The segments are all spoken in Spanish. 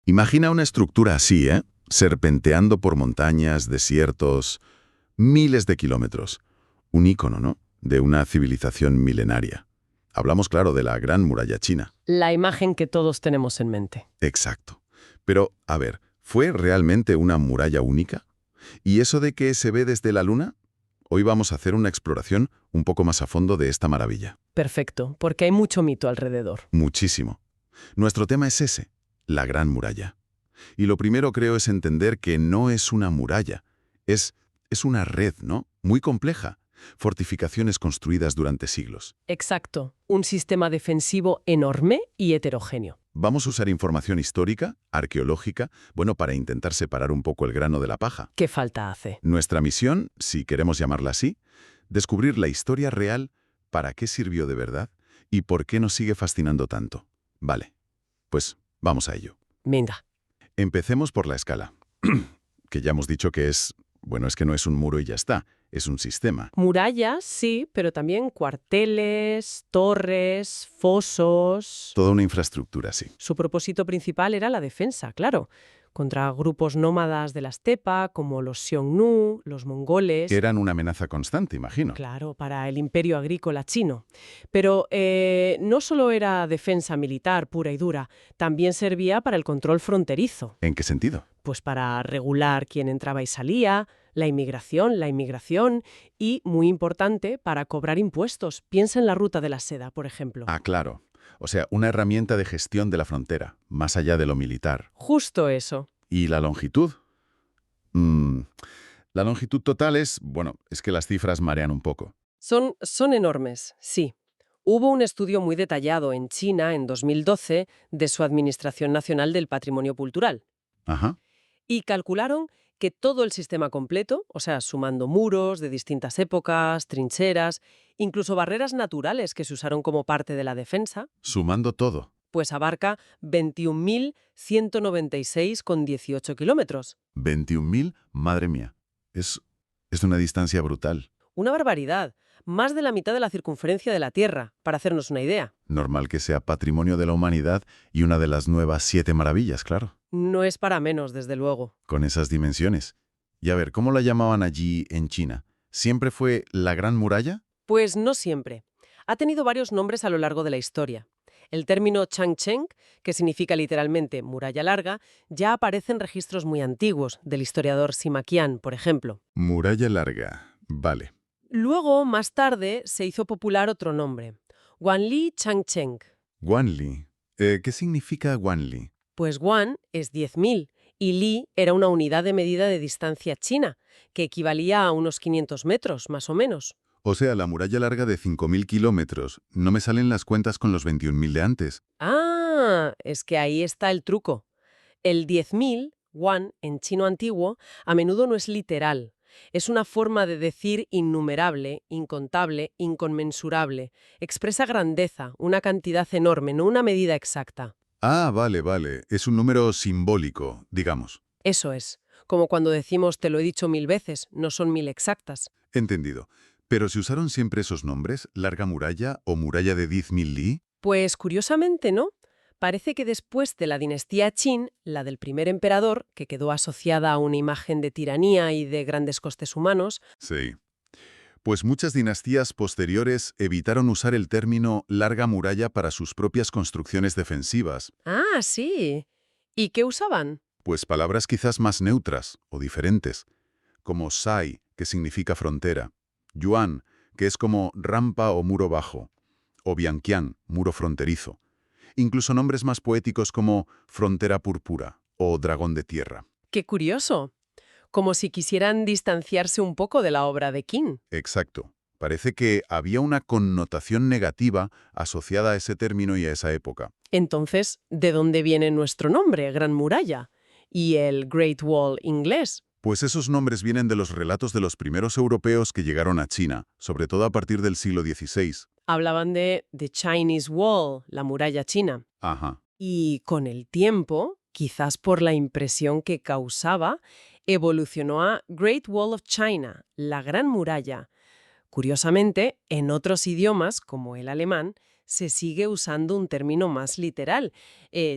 Imagina una estructura así, ¿eh? Serpenteando por montañas, desiertos, miles de kilómetros. Un ícono, ¿no? De una civilización milenaria. Hablamos, claro, de la Gran Muralla China. La imagen que todos tenemos en mente. Exacto. Pero, a ver, ¿fue realmente una muralla única? ¿Y eso de que se ve desde la Luna? Hoy vamos a hacer una exploración un poco más a fondo de esta maravilla. Perfecto, porque hay mucho mito alrededor. Muchísimo. Nuestro tema es ese, la Gran Muralla. Y lo primero creo es entender que no es una muralla, es una red, ¿no? Muy compleja. Fortificaciones construidas durante siglos. Exacto, un sistema defensivo enorme y heterogéneo. Vamos a usar información histórica, arqueológica, bueno, para intentar separar un poco el grano de la paja. ¿Qué falta hace? Nuestra misión, si queremos llamarla así, descubrir la historia real, para qué sirvió de verdad y por qué nos sigue fascinando tanto. Vale, pues vamos a ello. Venga. Empecemos por la escala, que ya hemos dicho que es que no es un muro y ya está, es un sistema. Murallas, sí, pero también cuarteles, torres, fosos. Toda una infraestructura, sí. Su propósito principal era la defensa, claro, contra grupos nómadas de la estepa, como los Xiongnu, los mongoles. Que eran una amenaza constante, imagino. Claro, para el imperio agrícola chino. Pero no solo era defensa militar pura y dura, también servía para el control fronterizo. ¿En qué sentido? Pues para regular quién entraba y salía, la inmigración y, muy importante, para cobrar impuestos. Piensa en la ruta de la seda, por ejemplo. Ah, claro. O sea, una herramienta de gestión de la frontera, más allá de lo militar. Justo eso. ¿Y la longitud? La longitud total es que las cifras marean un poco. Son enormes, sí. Hubo un estudio muy detallado en China en 2012 de su Administración Nacional del Patrimonio Cultural. Ajá. Y calcularon que todo el sistema completo, o sea, sumando muros de distintas épocas, trincheras, incluso barreras naturales que se usaron como parte de la defensa, Sumando todo. pues abarca 21.196,18 kilómetros. 21.000, madre mía. Es una distancia brutal. Una barbaridad. Más de la mitad de la circunferencia de la Tierra, para hacernos una idea. Normal que sea patrimonio de la humanidad y una de las nuevas 7 maravillas, claro. No es para menos, desde luego. Con esas dimensiones. Y a ver, ¿cómo la llamaban allí en China? ¿Siempre fue la Gran Muralla? Pues no siempre. Ha tenido varios nombres a lo largo de la historia. El término Changcheng, que significa literalmente muralla larga, ya aparece en registros muy antiguos, del historiador Sima Qian, por ejemplo. Muralla larga. Vale. Luego, más tarde, se hizo popular otro nombre, Wanli Changcheng. Guanli. ¿Qué significa Guanli? Pues Wan es 10.000 y Li era una unidad de medida de distancia china, que equivalía a unos 500 metros, más o menos. O sea, la muralla larga de 5.000 kilómetros. No me salen las cuentas con los 21.000 de antes. Ah, es que ahí está el truco. El 10.000, Wan, en chino antiguo, a menudo no es literal. Es una forma de decir innumerable, incontable, inconmensurable. Expresa grandeza, una cantidad enorme, no una medida exacta. Ah, vale, vale. Es un número simbólico, digamos. Eso es. Como cuando decimos te lo he dicho 1000 veces, no son 1000 exactas. Entendido. ¿Pero se usaron siempre esos nombres? ¿Larga muralla o muralla de 10.000 li? Pues curiosamente no. Parece que después de la dinastía Qin, la del primer emperador, que quedó asociada a una imagen de tiranía y de grandes costes humanos, Sí. Pues muchas dinastías posteriores evitaron usar el término larga muralla para sus propias construcciones defensivas. ah, sí. ¿Y qué usaban? Pues palabras quizás más neutras o diferentes, como Sai, que significa frontera, Yuan, que es como rampa o muro bajo, o Bianqiang, muro fronterizo. Incluso nombres más poéticos como frontera púrpura o dragón de tierra. ¡Qué curioso! Como si quisieran distanciarse un poco de la obra de Qin. Exacto. Parece que había una connotación negativa asociada a ese término y a esa época. Entonces, ¿de dónde viene nuestro nombre, Gran Muralla? ¿Y el Great Wall inglés? Pues esos nombres vienen de los relatos de los primeros europeos que llegaron a China, sobre todo a partir del siglo XVI. Hablaban de The Chinese Wall, la muralla china. Ajá. Y con el tiempo, quizás por la impresión que causaba, evolucionó a Great Wall of China, la Gran Muralla. Curiosamente, en otros idiomas, como el alemán, se sigue usando un término más literal,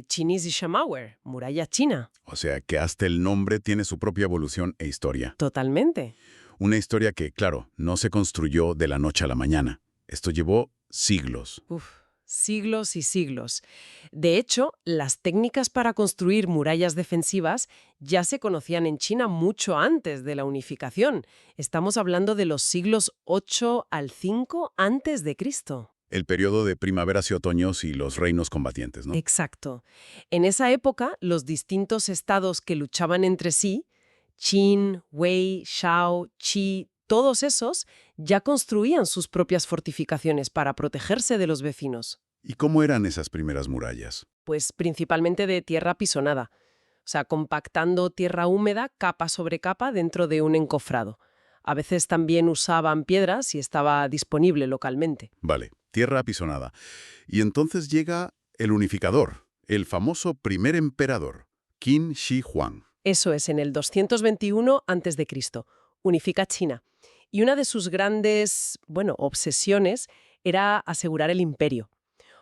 Chinesische Mauer, muralla china. O sea, que hasta el nombre tiene su propia evolución e historia. Totalmente. Una historia que, claro, no se construyó de la noche a la mañana. Esto llevó siglos. Uf, siglos y siglos. De hecho, las técnicas para construir murallas defensivas ya se conocían en China mucho antes de la unificación. Estamos hablando de los siglos 8 al 5 antes de Cristo. El periodo de primaveras y otoños y los reinos combatientes, ¿no? Exacto. En esa época, los distintos estados que luchaban entre sí, Qin, Wei, Shao, Qi, todos esos ya construían sus propias fortificaciones para protegerse de los vecinos. ¿Y cómo eran esas primeras murallas? Pues principalmente de tierra pisonada, o sea, compactando tierra húmeda capa sobre capa dentro de un encofrado. A veces también usaban piedras si estaba disponible localmente. Vale, tierra apisonada. Y entonces llega el unificador, el famoso primer emperador, Qin Shi Huang. Eso es, en el 221 a.C., unifica China. Y una de sus grandes, obsesiones era asegurar el imperio.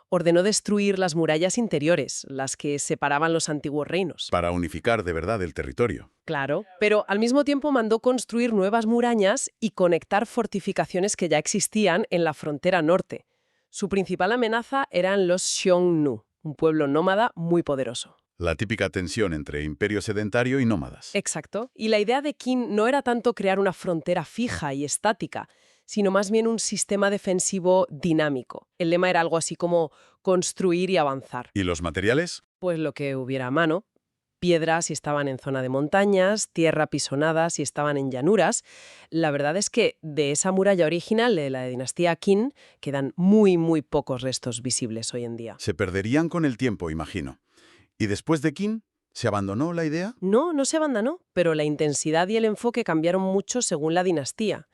Ordenó destruir las murallas interiores, las que separaban los antiguos reinos. Para unificar de verdad el territorio. Claro, pero al mismo tiempo mandó construir nuevas murallas y conectar fortificaciones que ya existían en la frontera norte. Su principal amenaza eran los Xiongnu, un pueblo nómada muy poderoso. La típica tensión entre imperio sedentario y nómadas. Exacto. Y la idea de Qin no era tanto crear una frontera fija y estática, sino más bien un sistema defensivo dinámico. El lema era algo así como construir y avanzar. ¿Y los materiales? Pues lo que hubiera a mano. Piedras si estaban en zona de montañas, tierra pisonada si estaban en llanuras. La verdad es que de esa muralla original de la dinastía Qin quedan muy, muy pocos restos visibles hoy en día. Se perderían con el tiempo, imagino. ¿Y después de Qin, se abandonó la idea? No, no se abandonó, pero la intensidad y el enfoque cambiaron mucho según la dinastía.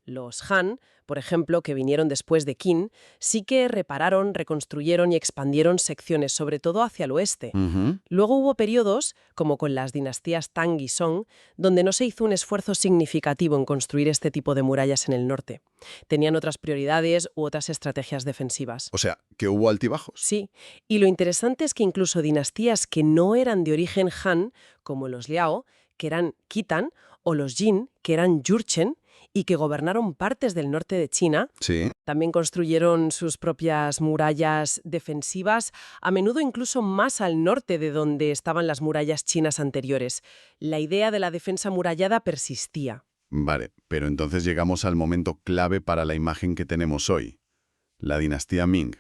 Los Han, por ejemplo, que vinieron después de Qin, sí que repararon, reconstruyeron y expandieron secciones, sobre todo hacia el oeste. Ujú. Luego hubo periodos, como con las dinastías Tang y Song, donde no se hizo un esfuerzo significativo en construir este tipo de murallas en el norte. Tenían otras prioridades u otras estrategias defensivas. O sea, que hubo altibajos. Sí, y lo interesante es que incluso dinastías que no eran de origen Han, como los Liao, que eran Khitan, o los Jin, que eran Jurchen, y que gobernaron partes del norte de China, Sí. también construyeron sus propias murallas defensivas, a menudo incluso más al norte de donde estaban las murallas chinas anteriores. La idea de la defensa amurallada persistía. Vale, pero entonces llegamos al momento clave para la imagen que tenemos hoy. La dinastía Ming.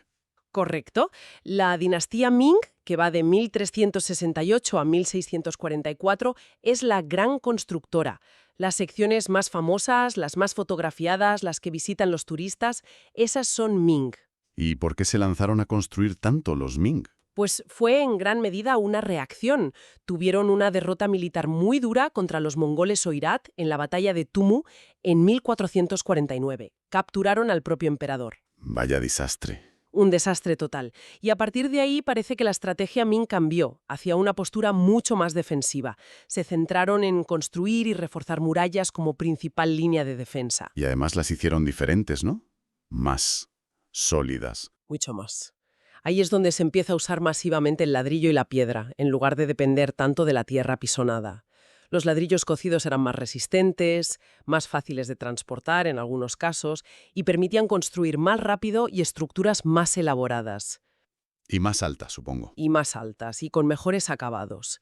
Correcto. La dinastía Ming, que va de 1368 a 1644, es la gran constructora. Las secciones más famosas, las más fotografiadas, las que visitan los turistas, esas son Ming. ¿Y por qué se lanzaron a construir tanto los Ming? Pues fue en gran medida una reacción. Tuvieron una derrota militar muy dura contra los mongoles Oirat en la batalla de Tumu en 1449. Capturaron al propio emperador. Vaya desastre. Un desastre total. Y a partir de ahí parece que la estrategia Ming cambió hacia una postura mucho más defensiva. Se centraron en construir y reforzar murallas como principal línea de defensa. Y además las hicieron diferentes, ¿no? Más sólidas. Mucho más. Ahí es donde se empieza a usar masivamente el ladrillo y la piedra, en lugar de depender tanto de la tierra pisonada. Los ladrillos cocidos eran más resistentes, más fáciles de transportar en algunos casos, y permitían construir más rápido y estructuras más elaboradas. Y más altas, supongo. Y más altas, y con mejores acabados.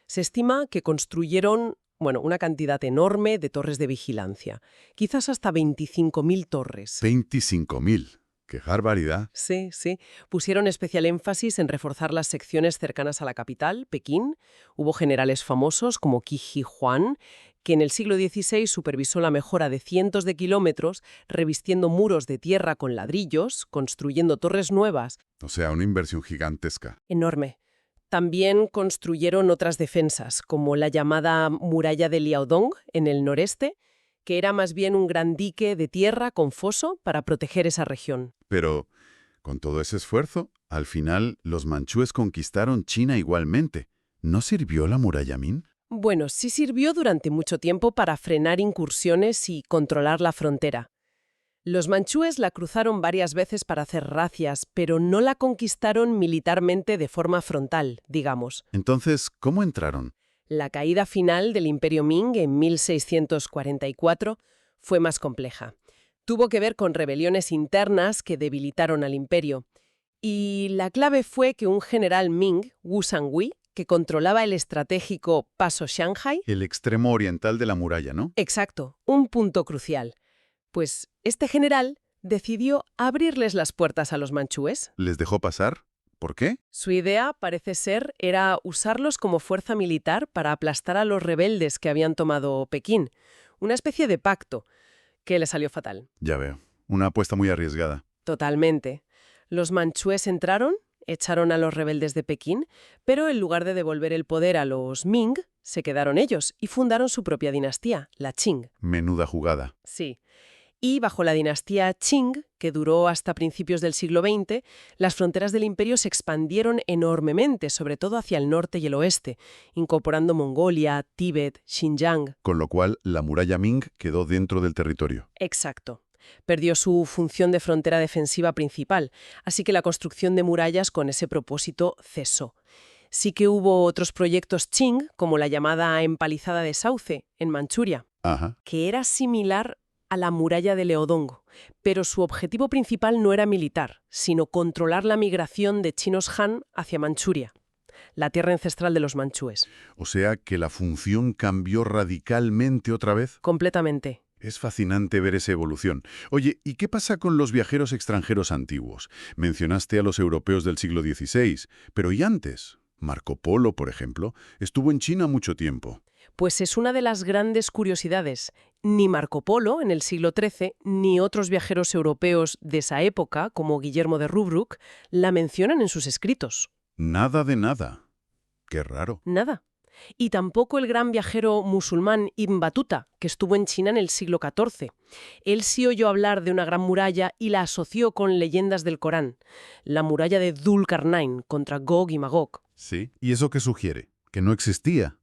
Se estima que construyeron, una cantidad enorme de torres de vigilancia, quizás hasta 25.000 torres. 25.000. ¡Qué barbaridad! Sí, sí. Pusieron especial énfasis en reforzar las secciones cercanas a la capital, Pekín. Hubo generales famosos como Qi Shi Huang, que en el siglo XVI supervisó la mejora de cientos de kilómetros, revistiendo muros de tierra con ladrillos, construyendo torres nuevas. O sea, una inversión gigantesca. Enorme. También construyeron otras defensas, como la llamada muralla de Liaodong, en el noreste, que era más bien un gran dique de tierra con foso para proteger esa región. Pero, con todo ese esfuerzo, al final los manchúes conquistaron China igualmente. ¿No sirvió la muralla Ming? Bueno, sí sirvió durante mucho tiempo para frenar incursiones y controlar la frontera. Los manchúes la cruzaron varias veces para hacer razias, pero no la conquistaron militarmente de forma frontal, digamos. Entonces, ¿cómo entraron? La caída final del Imperio Ming en 1644 fue más compleja. Tuvo que ver con rebeliones internas que debilitaron al imperio. Y la clave fue que un general Ming, Wu Sangui, que controlaba el estratégico Paso Shanghai. El extremo oriental de la muralla, ¿no? Exacto, un punto crucial. Pues este general decidió abrirles las puertas a los manchúes. ¿Les dejó pasar? ¿Por qué? Su idea, parece ser, era usarlos como fuerza militar para aplastar a los rebeldes que habían tomado Pekín. Una especie de pacto que le salió fatal. Ya veo. Una apuesta muy arriesgada. Totalmente. Los manchúes entraron, echaron a los rebeldes de Pekín, pero en lugar de devolver el poder a los Ming, se quedaron ellos y fundaron su propia dinastía, la Qing. Menuda jugada. Sí. Y bajo la dinastía Qing, que duró hasta principios del siglo XX, las fronteras del imperio se expandieron enormemente, sobre todo hacia el norte y el oeste, incorporando Mongolia, Tíbet, Xinjiang. Con lo cual, la muralla Ming quedó dentro del territorio. Exacto. Perdió su función de frontera defensiva principal, así que la construcción de murallas con ese propósito cesó. Sí que hubo otros proyectos Qing, como la llamada empalizada de Sauce, en Manchuria, Ajá. que era similar a la muralla de Leodongo, pero su objetivo principal no era militar, sino controlar la migración de chinos Han hacia Manchuria, la tierra ancestral de los manchúes. O sea que la función cambió radicalmente otra vez. Completamente. Es fascinante ver esa evolución. Oye, ¿y qué pasa con los viajeros extranjeros antiguos? Mencionaste a los europeos del siglo XVI, pero ¿y antes? Marco Polo, por ejemplo, estuvo en China mucho tiempo. Pues es una de las grandes curiosidades. Ni Marco Polo, en el siglo XIII, ni otros viajeros europeos de esa época, como Guillermo de Rubruck, la mencionan en sus escritos. Nada de nada. Qué raro. Nada. Y tampoco el gran viajero musulmán Ibn Battuta, que estuvo en China en el siglo XIV. Él sí oyó hablar de una gran muralla y la asoció con leyendas del Corán. La muralla de Dhul Qarnayn contra Gog y Magog. Sí. ¿Y eso qué sugiere? ¿Que no existía?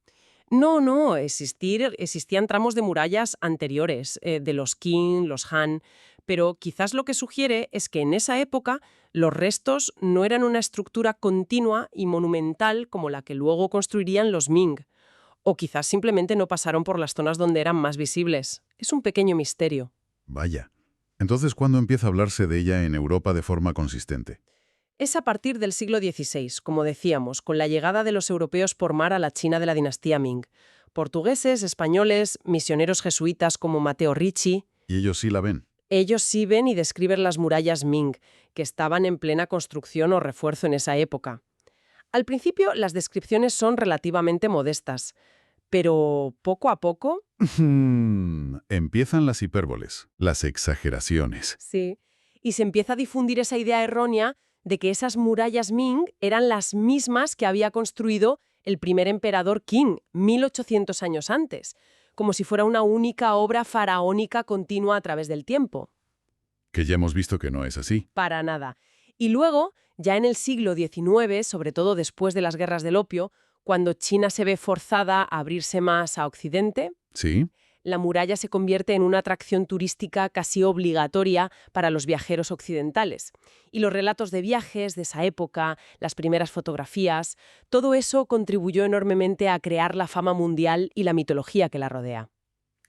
No, existían tramos de murallas anteriores, de los Qing, los Han, pero quizás lo que sugiere es que en esa época los restos no eran una estructura continua y monumental como la que luego construirían los Ming, o quizás simplemente no pasaron por las zonas donde eran más visibles. Es un pequeño misterio. Vaya. Entonces, ¿cuándo empieza a hablarse de ella en Europa de forma consistente? Es a partir del siglo XVI, como decíamos, con la llegada de los europeos por mar a la China de la dinastía Ming. Portugueses, españoles, misioneros jesuitas como Matteo Ricci. ¿Y ellos sí la ven? Ellos sí ven y describen las murallas Ming, que estaban en plena construcción o refuerzo en esa época. Al principio, las descripciones son relativamente modestas, pero poco a poco... Empiezan las hipérboles, las exageraciones. Sí. Y se empieza a difundir esa idea errónea de que esas murallas Ming eran las mismas que había construido el primer emperador Qing 1800 años antes, como si fuera una única obra faraónica continua a través del tiempo. Que ya hemos visto que no es así. Para nada. Y luego, ya en el siglo XIX, sobre todo después de las guerras del opio, cuando China se ve forzada a abrirse más a Occidente, ¿Sí? la muralla se convierte en una atracción turística casi obligatoria para los viajeros occidentales. Y los relatos de viajes de esa época, las primeras fotografías, todo eso contribuyó enormemente a crear la fama mundial y la mitología que la rodea.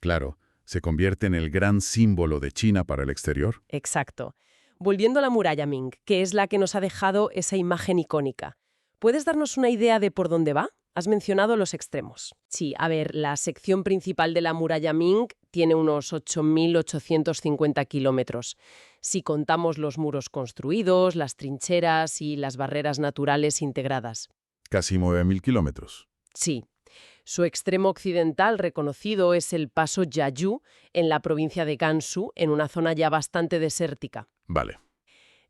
Claro, se convierte en el gran símbolo de China para el exterior. Exacto. Volviendo a la muralla Ming, que es la que nos ha dejado esa imagen icónica. ¿Puedes darnos una idea de por dónde va? Has mencionado los extremos. Sí, a ver, la sección principal de la muralla Ming tiene unos 8.850 kilómetros. Si contamos los muros construidos, las trincheras y las barreras naturales integradas. Casi 9.000 kilómetros. Sí. Su extremo occidental reconocido es el paso Yayu, en la provincia de Gansu, en una zona ya bastante desértica. Vale.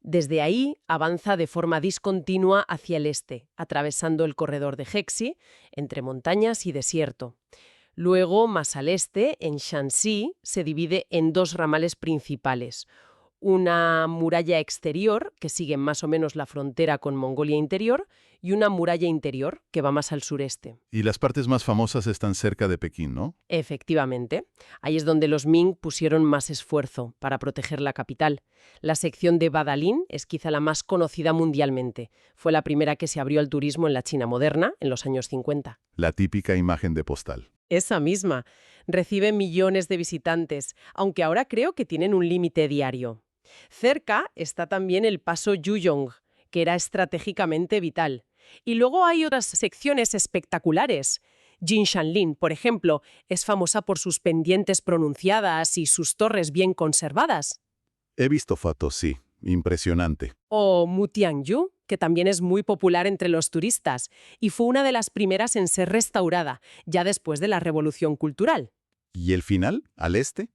Desde ahí avanza de forma discontinua hacia el este, atravesando el corredor de Hexi, entre montañas y desierto. Luego, más al este, en Shanxi, se divide en dos ramales principales. una muralla exterior, que sigue más o menos la frontera con Mongolia Interior, y una muralla interior, que va más al sureste. Y las partes más famosas están cerca de Pekín, ¿no? Efectivamente. Ahí es donde los Ming pusieron más esfuerzo para proteger la capital. La sección de Badalin es quizá la más conocida mundialmente. Fue la primera que se abrió al turismo en la China moderna, en los años 50. La típica imagen de postal. Esa misma. Recibe millones de visitantes, aunque ahora creo que tienen un límite diario. Cerca está también el paso Yuyong, que era estratégicamente vital. Y luego hay otras secciones espectaculares. Jinshanlin, por ejemplo, es famosa por sus pendientes pronunciadas y sus torres bien conservadas. He visto fotos, sí. Impresionante. O Mutianyu, que también es muy popular entre los turistas y fue una de las primeras en ser restaurada, ya después de la Revolución Cultural. ¿Y el final? ¿Al este?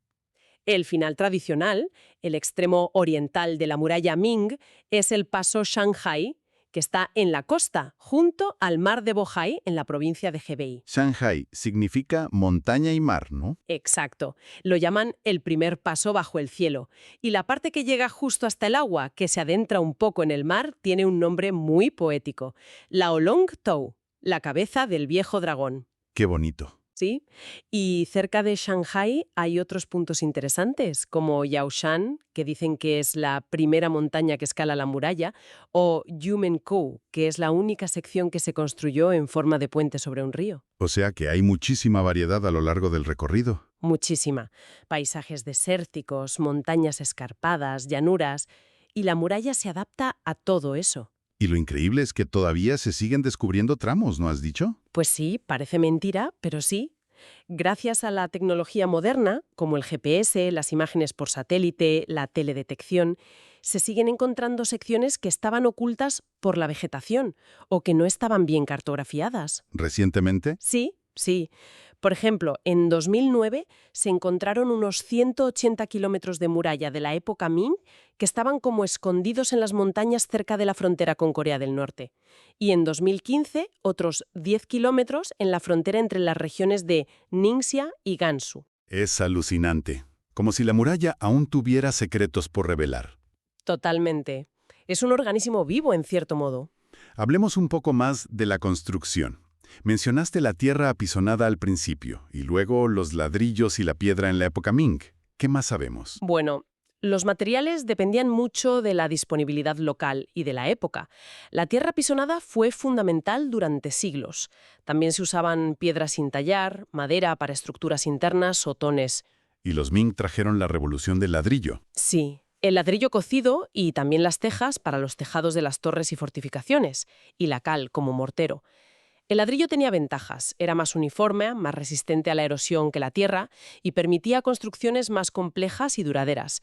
El final tradicional, el extremo oriental de la muralla Ming, es el paso Shanghai, que está en la costa, junto al mar de Bohai, en la provincia de Hebei. Shanghai significa montaña y mar, ¿no? Exacto. Lo llaman el primer paso bajo el cielo. Y la parte que llega justo hasta el agua, que se adentra un poco en el mar, tiene un nombre muy poético. Laolong Tou, la cabeza del viejo dragón. Qué bonito. ¿Sí? Y cerca de Shanghai hay otros puntos interesantes, como Yaoshan, que dicen que es la primera montaña que escala la muralla, o Yumenkou, que es la única sección que se construyó en forma de puente sobre un río. O sea que hay muchísima variedad a lo largo del recorrido. Muchísima. Paisajes desérticos, montañas escarpadas, llanuras, y la muralla se adapta a todo eso. Y lo increíble es que todavía se siguen descubriendo tramos, ¿no has dicho? Pues sí, parece mentira, pero sí. Gracias a la tecnología moderna, como el GPS, las imágenes por satélite, la teledetección, se siguen encontrando secciones que estaban ocultas por la vegetación o que no estaban bien cartografiadas. Recientemente, Sí, sí. Por ejemplo, en 2009 se encontraron unos 180 kilómetros de muralla de la época Ming que estaban como escondidos en las montañas cerca de la frontera con Corea del Norte. Y en 2015, otros 10 kilómetros en la frontera entre las regiones de Ningxia y Gansu. es alucinante. Como si la muralla aún tuviera secretos por revelar. Totalmente. Es un organismo vivo, en cierto modo. Hablemos un poco más de la construcción. Mencionaste la tierra apisonada al principio, y luego los ladrillos y la piedra en la época Ming. ¿Qué más sabemos? Bueno, los materiales dependían mucho de la disponibilidad local y de la época. La tierra apisonada fue fundamental durante siglos. También se usaban piedras sin tallar, madera para estructuras internas o tones. Y los Ming trajeron la revolución del ladrillo. Sí, el ladrillo cocido y también las tejas para los tejados de las torres y fortificaciones, y la cal como mortero. El ladrillo tenía ventajas, era más uniforme, más resistente a la erosión que la tierra y permitía construcciones más complejas y duraderas.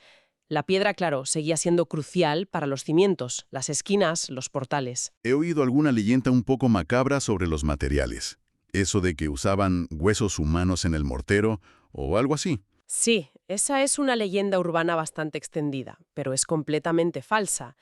La piedra, claro, seguía siendo crucial para los cimientos, las esquinas, los portales. He oído alguna leyenda un poco macabra sobre los materiales. Eso de que usaban huesos humanos en el mortero o algo así. Sí, esa es una leyenda urbana bastante extendida, pero es completamente falsa.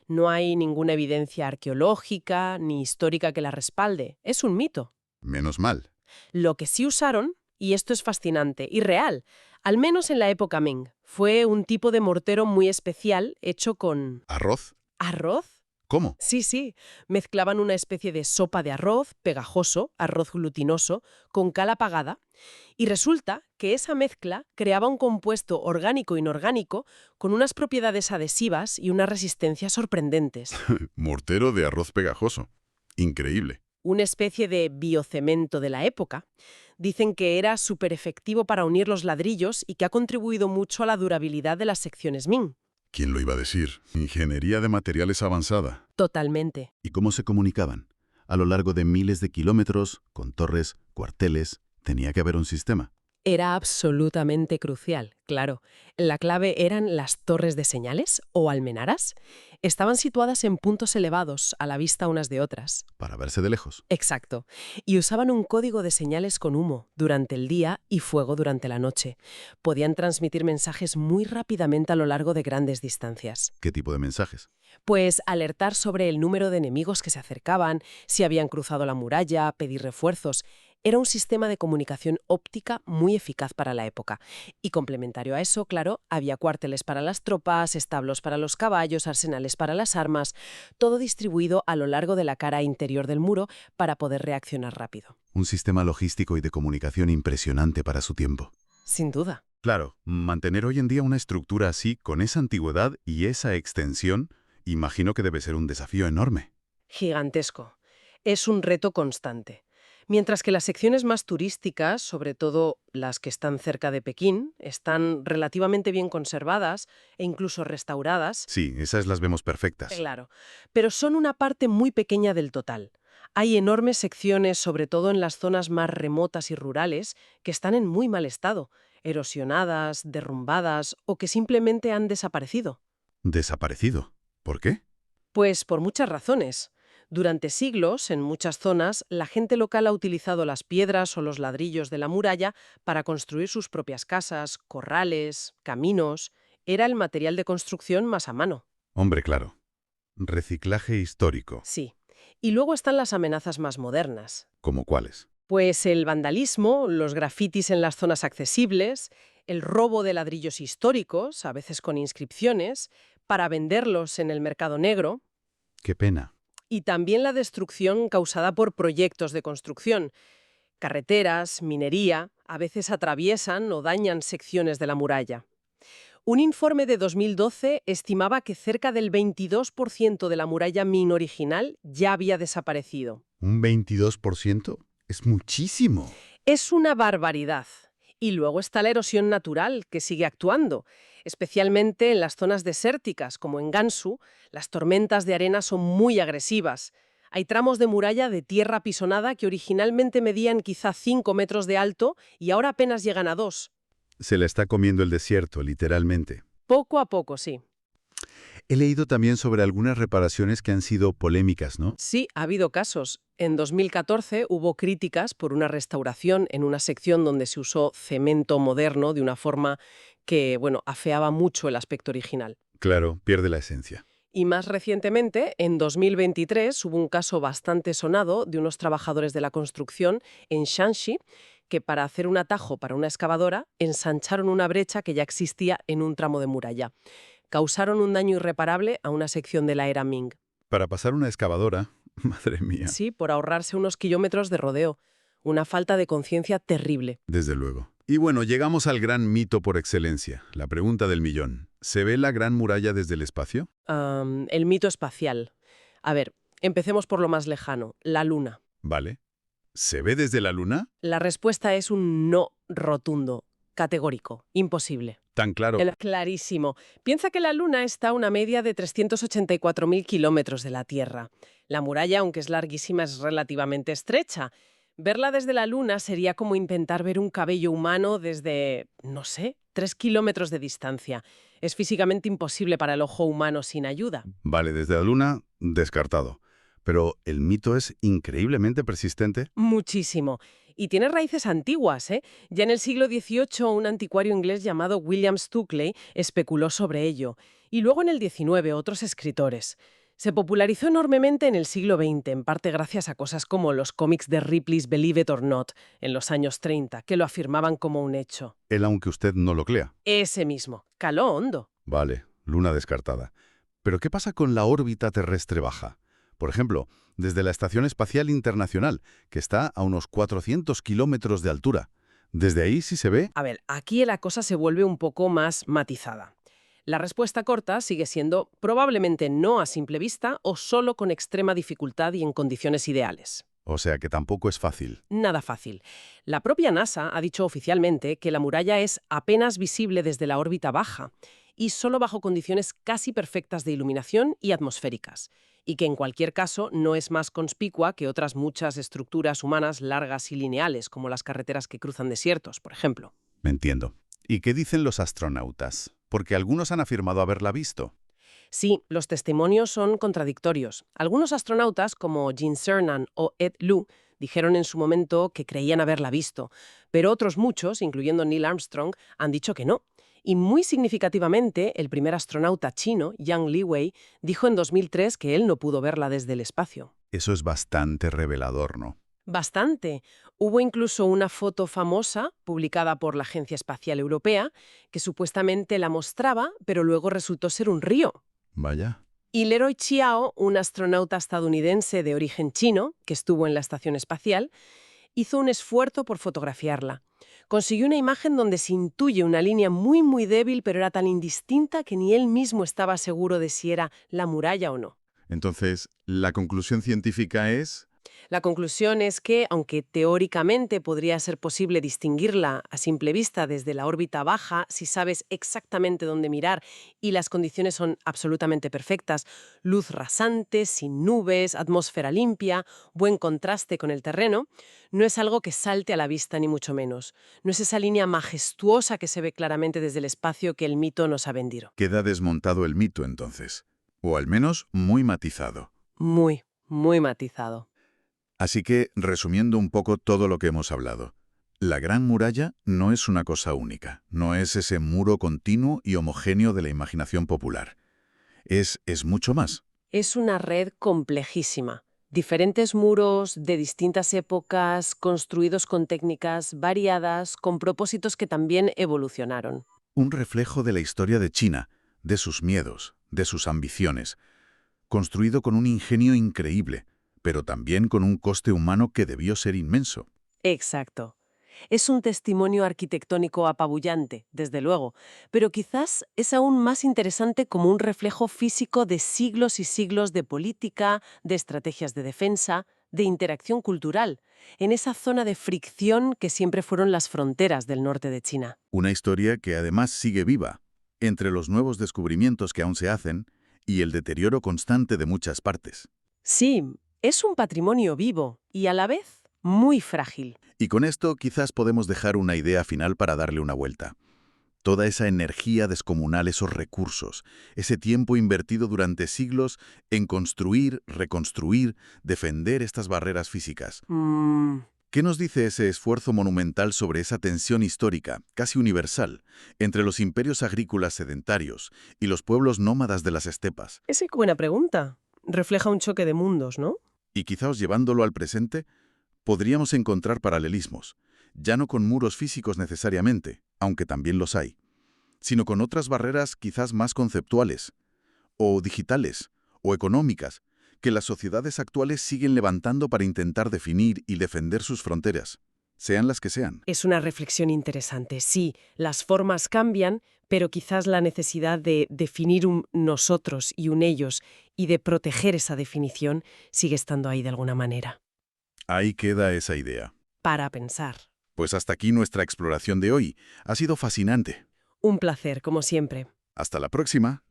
No hay ninguna evidencia arqueológica ni histórica que la respalde. Es un mito. Menos mal. Lo que sí usaron, y esto es fascinante y real, al menos en la época Ming, fue un tipo de mortero muy especial hecho con... ¿Arroz? ¿Arroz? ¿Cómo? Sí, sí. Mezclaban una especie de sopa de arroz, pegajoso, arroz glutinoso, con cal apagada, y resulta que esa mezcla creaba un compuesto orgánico-inorgánico con unas propiedades adhesivas y una resistencia sorprendentes. Mortero de arroz pegajoso. Increíble. Una especie de biocemento de la época. Dicen que era súper efectivo para unir los ladrillos y que ha contribuido mucho a la durabilidad de las secciones Ming. ¿Quién lo iba a decir? Ingeniería de materiales avanzada. Totalmente. ¿Y cómo se comunicaban? A lo largo de miles de kilómetros, con torres, cuarteles, tenía que haber un sistema. Era absolutamente crucial, claro. La clave eran las torres de señales o almenaras. Estaban situadas en puntos elevados, a la vista unas de otras. Para verse de lejos. Exacto. Y usaban un código de señales con humo durante el día y fuego durante la noche. Podían transmitir mensajes muy rápidamente a lo largo de grandes distancias. ¿Qué tipo de mensajes? Pues alertar sobre el número de enemigos que se acercaban, si habían cruzado la muralla, pedir refuerzos. Era un sistema de comunicación óptica muy eficaz para la época. Y complementario a eso, claro, había cuarteles para las tropas, establos para los caballos, arsenales para las armas, todo distribuido a lo largo de la cara interior del muro para poder reaccionar rápido. Un sistema logístico y de comunicación impresionante para su tiempo. Sin duda. Claro, mantener hoy en día una estructura así, con esa antigüedad y esa extensión, imagino que debe ser un desafío enorme. Gigantesco. Es un reto constante. Mientras que las secciones más turísticas, sobre todo las que están cerca de Pekín, están relativamente bien conservadas e incluso restauradas, Sí, esas las vemos perfectas. claro, pero son una parte muy pequeña del total. Hay enormes secciones, sobre todo en las zonas más remotas y rurales, que están en muy mal estado, erosionadas, derrumbadas o que simplemente han desaparecido. Desaparecido. ¿Por qué? Pues por muchas razones. Durante siglos, en muchas zonas, la gente local ha utilizado las piedras o los ladrillos de la muralla para construir sus propias casas, corrales, caminos. Era el material de construcción más a mano. Hombre, claro. Reciclaje histórico. Sí. Y luego están las amenazas más modernas. ¿Cómo cuáles? Pues el vandalismo, los grafitis en las zonas accesibles, el robo de ladrillos históricos, a veces con inscripciones, para venderlos en el mercado negro, Qué pena. y también la destrucción causada por proyectos de construcción. Carreteras, minería, a veces atraviesan o dañan secciones de la muralla. Un informe de 2012 estimaba que cerca del 22% de la muralla Ming original ya había desaparecido. ¿Un 22%? Es muchísimo. Es una barbaridad. Y luego está la erosión natural, que sigue actuando. Especialmente en las zonas desérticas, como en Gansu, las tormentas de arena son muy agresivas. Hay tramos de muralla de tierra apisonada que originalmente medían quizá 5 metros de alto y ahora apenas llegan a 2. Se le está comiendo el desierto, literalmente. Poco a poco, sí. He leído también sobre algunas reparaciones que han sido polémicas, ¿no? Sí, ha habido casos. En 2014 hubo críticas por una restauración en una sección donde se usó cemento moderno de una forma que, bueno, afeaba mucho el aspecto original. Claro, pierde la esencia. Y más recientemente, en 2023, hubo un caso bastante sonado de unos trabajadores de la construcción en Shanxi que para hacer un atajo para una excavadora ensancharon una brecha que ya existía en un tramo de muralla. Causaron un daño irreparable a una sección de la era Ming. Para pasar una excavadora, madre mía. Sí, por ahorrarse unos kilómetros de rodeo. Una falta de conciencia terrible. Desde luego. Y bueno, llegamos al gran mito por excelencia, la pregunta del millón. ¿Se ve la Gran Muralla desde el espacio? El mito espacial. A ver, empecemos por lo más lejano, la Luna. Vale. ¿Se ve desde la Luna? La respuesta es un no rotundo, categórico, imposible. Tan claro. Clarísimo. Piensa que la Luna está a una media de 384.000 kilómetros de la Tierra. La muralla, aunque es larguísima, es relativamente estrecha. Verla desde la Luna sería como intentar ver un cabello humano desde, no sé, 3 kilómetros de distancia. Es físicamente imposible para el ojo humano sin ayuda. Vale, desde la Luna, descartado. Pero el mito es increíblemente persistente. Muchísimo. Y tiene raíces antiguas, ¿eh? Ya en el siglo XVIII un anticuario inglés llamado William Stukeley especuló sobre ello. Y luego en el XIX otros escritores. Se popularizó enormemente en el siglo XX, en parte gracias a cosas como los cómics de Ripley's Believe It or Not, en los años 30, que lo afirmaban como un hecho. Él, aunque usted no lo crea. Ese mismo. Caló hondo. Vale, Luna descartada. Pero ¿qué pasa con la órbita terrestre baja? Por ejemplo, desde la Estación Espacial Internacional, que está a unos 400 kilómetros de altura. ¿Desde ahí sí se ve? A ver, aquí la cosa se vuelve un poco más matizada. La respuesta corta sigue siendo probablemente no a simple vista o solo con extrema dificultad y en condiciones ideales. O sea que tampoco es fácil. Nada fácil. La propia NASA ha dicho oficialmente que la muralla es apenas visible desde la órbita baja y solo bajo condiciones casi perfectas de iluminación y atmosféricas, y que en cualquier caso no es más conspicua que otras muchas estructuras humanas largas y lineales, como las carreteras que cruzan desiertos, por ejemplo. Me entiendo. ¿Y qué dicen los astronautas? Porque algunos han afirmado haberla visto. Sí, los testimonios son contradictorios. Algunos astronautas, como Gene Cernan o Ed Lu, dijeron en su momento que creían haberla visto, pero otros muchos, incluyendo Neil Armstrong, han dicho que no. Y muy significativamente, el primer astronauta chino, Yang Liwei, dijo en 2003 que él no pudo verla desde el espacio. Eso es bastante revelador, ¿no? Bastante. Hubo incluso una foto famosa, publicada por la Agencia Espacial Europea, que supuestamente la mostraba, pero luego resultó ser un río. Vaya. Y Leroy Chiao, un astronauta estadounidense de origen chino, que estuvo en la estación espacial, hizo un esfuerzo por fotografiarla. Consiguió una imagen donde se intuye una línea muy débil, pero era tan indistinta que ni él mismo estaba seguro de si era la muralla o no. Entonces, la conclusión científica es... La conclusión es que, aunque teóricamente podría ser posible distinguirla a simple vista desde la órbita baja, si sabes exactamente dónde mirar y las condiciones son absolutamente perfectas, luz rasante, sin nubes, atmósfera limpia, buen contraste con el terreno, no es algo que salte a la vista ni mucho menos. No es esa línea majestuosa que se ve claramente desde el espacio que el mito nos ha vendido. Queda desmontado el mito, entonces. O al menos muy matizado. Muy matizado. Así que, resumiendo un poco todo lo que hemos hablado, la Gran Muralla no es una cosa única, no es ese muro continuo y homogéneo de la imaginación popular. Es mucho más. Es una red complejísima. Diferentes muros de distintas épocas, construidos con técnicas variadas, con propósitos que también evolucionaron. Un reflejo de la historia de China, de sus miedos, de sus ambiciones, construido con un ingenio increíble, pero también con un coste humano que debió ser inmenso. Exacto. Es un testimonio arquitectónico apabullante, desde luego, pero quizás es aún más interesante como un reflejo físico de siglos y siglos de política, de estrategias de defensa, de interacción cultural, en esa zona de fricción que siempre fueron las fronteras del norte de China. Una historia que además sigue viva, entre los nuevos descubrimientos que aún se hacen y el deterioro constante de muchas partes. Sí, es un patrimonio vivo y a la vez muy frágil. Y con esto quizás podemos dejar una idea final para darle una vuelta. Toda esa energía descomunal, esos recursos, ese tiempo invertido durante siglos en construir, reconstruir, defender estas barreras físicas. ¿Qué nos dice ese esfuerzo monumental sobre esa tensión histórica, casi universal, entre los imperios agrícolas sedentarios y los pueblos nómadas de las estepas? Esa es buena pregunta. Refleja un choque de mundos, ¿no? Y quizás llevándolo al presente, podríamos encontrar paralelismos, ya no con muros físicos necesariamente, aunque también los hay, sino con otras barreras quizás más conceptuales, o digitales, o económicas, que las sociedades actuales siguen levantando para intentar definir y defender sus fronteras, sean las que sean. Es una reflexión interesante. Sí, las formas cambian, pero quizás la necesidad de definir un nosotros y un ellos y de proteger esa definición sigue estando ahí de alguna manera. Ahí queda esa idea. Para pensar. Pues hasta aquí nuestra exploración de hoy. Ha sido fascinante. Un placer, como siempre. Hasta la próxima.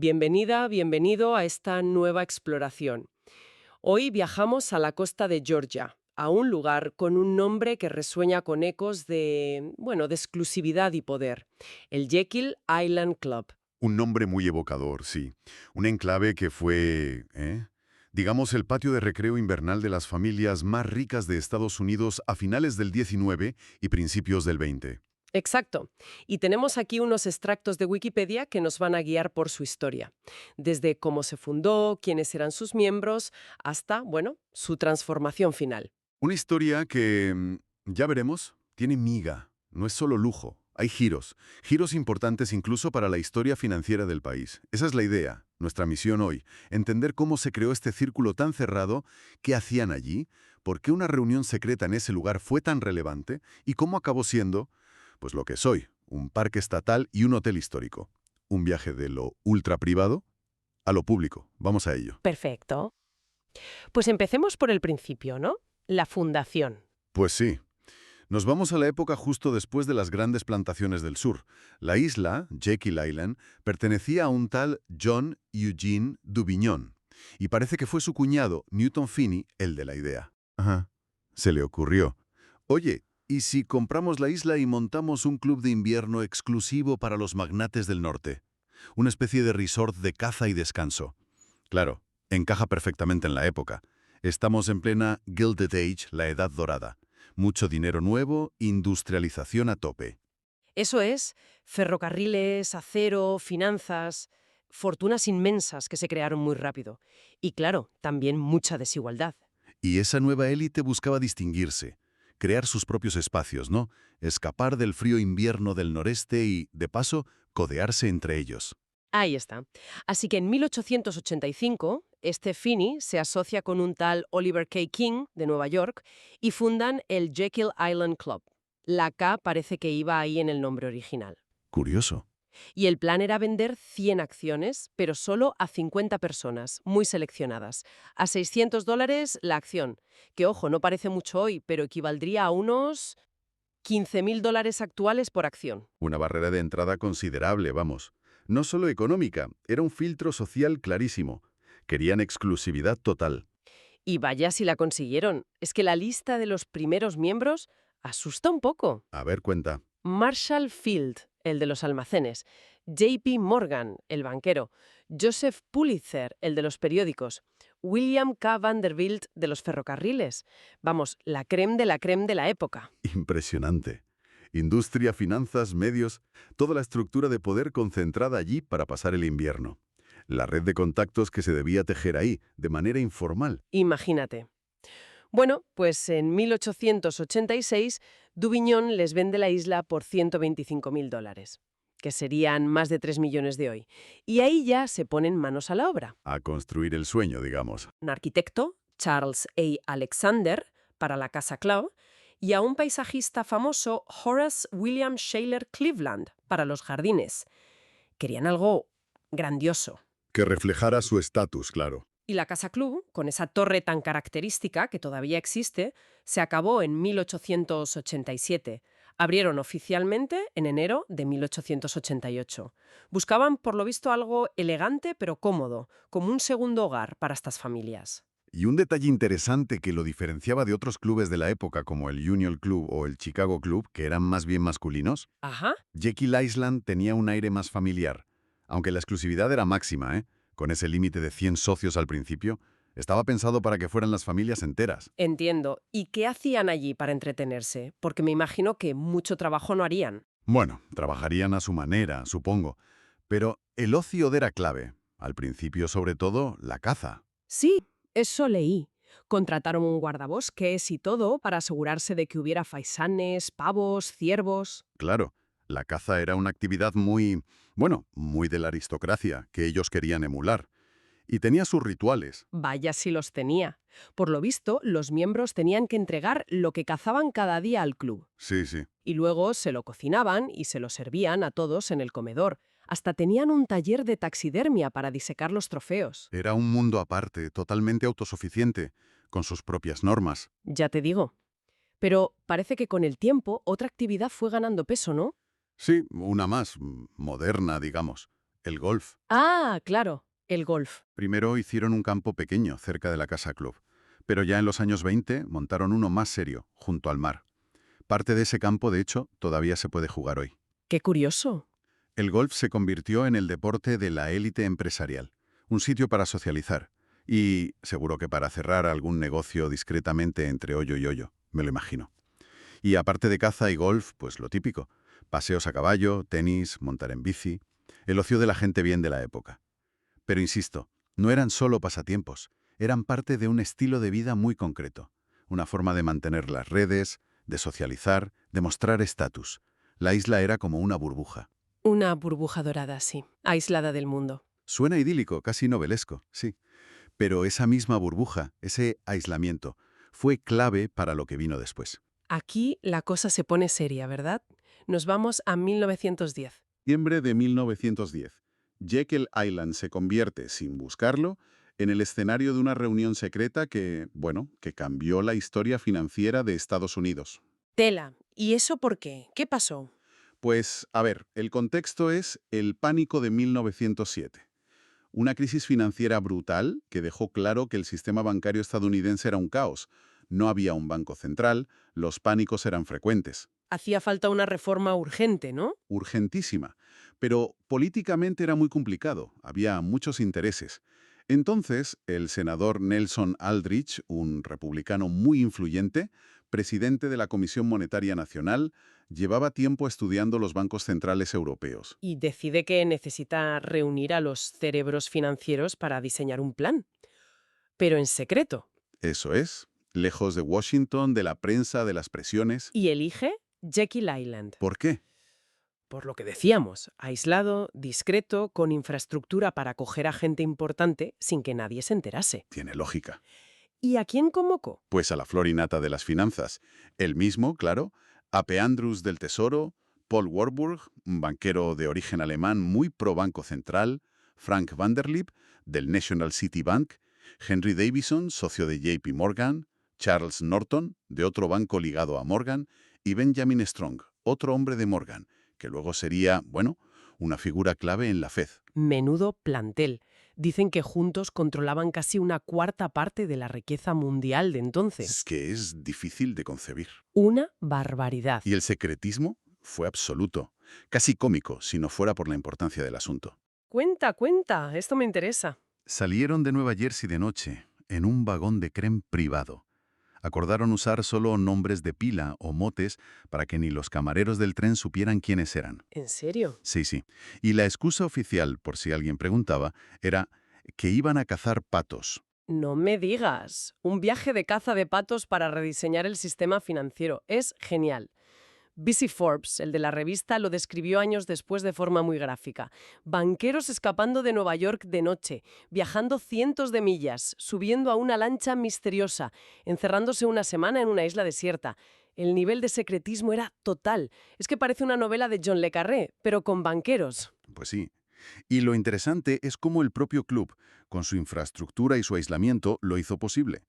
Bienvenida, bienvenido a esta nueva exploración. Hoy viajamos a la costa de Georgia, a un lugar con un nombre que resuena con ecos de exclusividad y poder, el Jekyll Island Club. Un nombre muy evocador, sí. Un enclave que fue, digamos, el patio de recreo invernal de las familias más ricas de Estados Unidos a finales del 19 y principios del 20. Exacto. Y tenemos aquí unos extractos de Wikipedia que nos van a guiar por su historia. Desde cómo se fundó, quiénes eran sus miembros, hasta, su transformación final. Una historia que, ya veremos, tiene miga. No es solo lujo. Hay giros importantes incluso para la historia financiera del país. Esa es la idea, nuestra misión hoy, entender cómo se creó este círculo tan cerrado, qué hacían allí, por qué una reunión secreta en ese lugar fue tan relevante y cómo acabó siendo, pues lo que es hoy, un parque estatal y un hotel histórico. Un viaje de lo ultra privado a lo público. Vamos a ello. Perfecto. Pues empecemos por el principio, ¿no? La fundación. Pues sí. Nos vamos a la época justo después de las grandes plantaciones del sur. La isla, Jekyll Island, pertenecía a un tal John Eugene Dubignon, y parece que fue su cuñado, Newton Finney, el de la idea. Ajá. Se le ocurrió. Oye, ¿y si compramos la isla y montamos un club de invierno exclusivo para los magnates del norte? Una especie de resort de caza y descanso. Claro, Encaja perfectamente en la época. Estamos en plena Gilded Age, la Edad Dorada. Mucho dinero nuevo, industrialización a tope. Eso es, ferrocarriles, acero, finanzas, fortunas inmensas que se crearon muy rápido. Y claro, también mucha desigualdad. Y esa nueva élite buscaba distinguirse, crear sus propios espacios, ¿no? Escapar del frío invierno del noreste y, de paso, codearse entre ellos. Ahí está. Así que en 1885, este Finney se asocia con un tal Oliver K. King de Nueva York y fundan el Jekyll Island Club. La K parece que iba ahí en el nombre original. Curioso. Y el plan era vender 100 acciones, pero solo a 50 personas, muy seleccionadas. A $600 la acción, que ojo, no parece mucho hoy, pero equivaldría a unos $15.000 actuales por acción. Una barrera de entrada considerable, vamos. No solo económica, era un filtro social clarísimo. Querían exclusividad total. Y vaya si la consiguieron. Es que la lista de los primeros miembros asusta un poco. A ver, cuenta. Marshall Field, el de los almacenes, JP Morgan, el banquero, Joseph Pulitzer, el de los periódicos, William K. Vanderbilt, de los ferrocarriles. Vamos, la crème de la época. Impresionante. Industria, finanzas, medios, toda la estructura de poder concentrada allí para pasar el invierno. La red de contactos que se debía tejer ahí, de manera informal. Imagínate. Bueno, pues en 1886, Duvignon les vende la isla por $125.000, que serían más de 3 millones de hoy. Y ahí ya se ponen manos a la obra. A construir el sueño, digamos. Un arquitecto, Charles A. Alexander, para la Casa Clow, y a un paisajista famoso, Horace William Shaler Cleveland, para los jardines. Querían algo grandioso. Que reflejara su estatus, claro. Y la Casa Club, con esa torre tan característica que todavía existe, se acabó en 1887. Abrieron oficialmente en enero de 1888. Buscaban, por lo visto, algo elegante pero cómodo, como un segundo hogar para estas familias. Y un detalle interesante que lo diferenciaba de otros clubes de la época, como el Union Club o el Chicago Club, que eran más bien masculinos, Ajá. Jekyll Island tenía un aire más familiar. Aunque la exclusividad era máxima, ¿eh? Con ese límite de 100 socios al principio, estaba pensado para que fueran las familias enteras. Entiendo. ¿Y qué hacían allí para entretenerse? Porque me imagino que mucho trabajo no harían. Bueno, trabajarían a su manera, supongo. Pero el ocio era clave. Al principio, sobre todo, la caza. Sí, eso leí. Contrataron un guardabosques y todo para asegurarse de que hubiera faisanes, pavos, ciervos. Claro, la caza era una actividad muy, bueno, muy de la aristocracia, que ellos querían emular. Y tenía sus rituales. Vaya si los tenía. Por lo visto, los miembros tenían que entregar lo que cazaban cada día al club. Sí, sí. Y luego se lo cocinaban y se lo servían a todos en el comedor. Hasta tenían un taller de taxidermia para disecar los trofeos. Era un mundo aparte, totalmente autosuficiente, con sus propias normas. Ya te digo. Pero parece que con el tiempo otra actividad fue ganando peso, ¿no? Sí, una más, moderna, digamos. El golf. Ah, claro, el golf. Primero hicieron un campo pequeño cerca de la Casa Club, pero ya en los años 20 montaron uno más serio, junto al mar. Parte de ese campo, de hecho, todavía se puede jugar hoy. Qué curioso. El golf se convirtió en el deporte de la élite empresarial, un sitio para socializar y, seguro que para cerrar algún negocio discretamente entre hoyo y hoyo, me lo imagino. Y aparte de caza y golf, pues lo típico, paseos a caballo, tenis, montar en bici, el ocio de la gente bien de la época. Pero insisto, no eran solo pasatiempos, eran parte de un estilo de vida muy concreto, una forma de mantener las redes, de socializar, de mostrar estatus. La isla era como una burbuja. Una burbuja dorada, sí, aislada del mundo. Suena idílico, casi novelesco, sí. Pero esa misma burbuja, ese aislamiento, fue clave para lo que vino después. Aquí la cosa se pone seria, ¿verdad? Nos vamos a 1910. Diciembre de 1910. Jekyll Island se convierte, sin buscarlo, en el escenario de una reunión secreta que, bueno, que cambió la historia financiera de Estados Unidos. Tela. ¿Y eso por qué? ¿Qué pasó? Pues, a ver, el contexto es el pánico de 1907. Una crisis financiera brutal que dejó claro que el sistema bancario estadounidense era un caos. No había un banco central, los pánicos eran frecuentes. Hacía falta una reforma urgente, ¿no? Urgentísima. Pero políticamente era muy complicado, había muchos intereses. Entonces, el senador Nelson Aldrich, un republicano muy influyente, presidente de la Comisión Monetaria Nacional, llevaba tiempo estudiando los bancos centrales europeos. Y decide que necesita reunir a los cerebros financieros para diseñar un plan. Pero en secreto. Eso es, lejos de Washington, de la prensa, de las presiones. Y elige Jekyll Island. ¿Por qué? Por lo que decíamos, aislado, discreto, con infraestructura para acoger a gente importante sin que nadie se enterase. Tiene lógica. ¿Y a quién convocó? Pues a la florinata de las finanzas. El mismo, claro, A.P. Andrews del Tesoro, Paul Warburg, un banquero de origen alemán muy pro Banco Central, Frank Vanderlip, del National City Bank, Henry Davison, socio de JP Morgan, Charles Norton, de otro banco ligado a Morgan, y Benjamin Strong, otro hombre de Morgan, que luego sería, bueno, una figura clave en la Fed. Menudo plantel. Dicen que juntos controlaban casi una cuarta parte de la riqueza mundial de Es entonces. que es difícil de concebir. Una barbaridad. Y el secretismo fue absoluto, casi cómico, si no fuera por la importancia del asunto. Cuenta, cuenta, esto me interesa. Salieron de Nueva Jersey de noche, en un vagón de tren privado. Acordaron usar solo nombres de pila o motes para que ni los camareros del tren supieran quiénes eran. ¿En serio? Sí, sí. Y la excusa oficial, por si alguien preguntaba, era que iban a cazar patos. No me digas. Un viaje de caza de patos para rediseñar el sistema financiero. Es genial. B.C. Forbes, el de la revista, lo describió años después de forma muy gráfica. Banqueros escapando de Nueva York de noche, viajando cientos de millas, subiendo a una lancha misteriosa, encerrándose una semana en una isla desierta. El nivel de secretismo era total. Es que parece una novela de John le Carré, pero con banqueros. Pues sí. Y lo interesante es cómo el propio club, con su infraestructura y su aislamiento, lo hizo posible.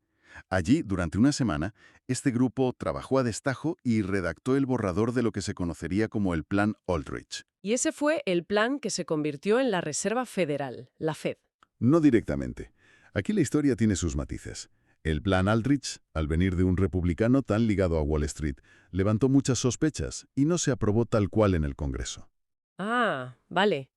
Allí, durante una semana, este grupo trabajó a destajo y redactó el borrador de lo que se conocería como el Plan Aldrich. Y ese fue el plan que se convirtió en la Reserva Federal, la Fed. No directamente. Aquí la historia tiene sus matices. El Plan Aldrich, al venir de un republicano tan ligado a Wall Street, levantó muchas sospechas y no se aprobó tal cual en el Congreso. Ah, vale.